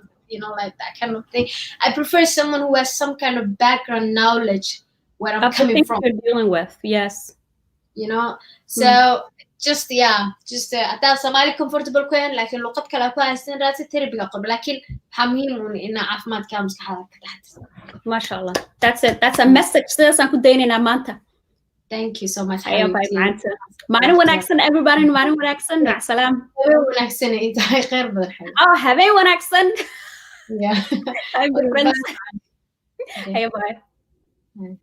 like that kind of thing. I prefer someone who has some kind of background knowledge where I'm coming from. You're dealing with, yes. So just أتى Somali comfortable كوين لكن لقد كلا كويسين راسي تربي قبل لكن حميم إن عفمات كامس كحالك تحت. ما شاء الله. That's a message. سأكون كديني نامانتا. Thank you so much. معنا وناكسن everybody معنا وناكسن مع السلامة. وناكسن إنت خير بالحين. هبي وناكسن. Yeah. Bye. Bye. Bye.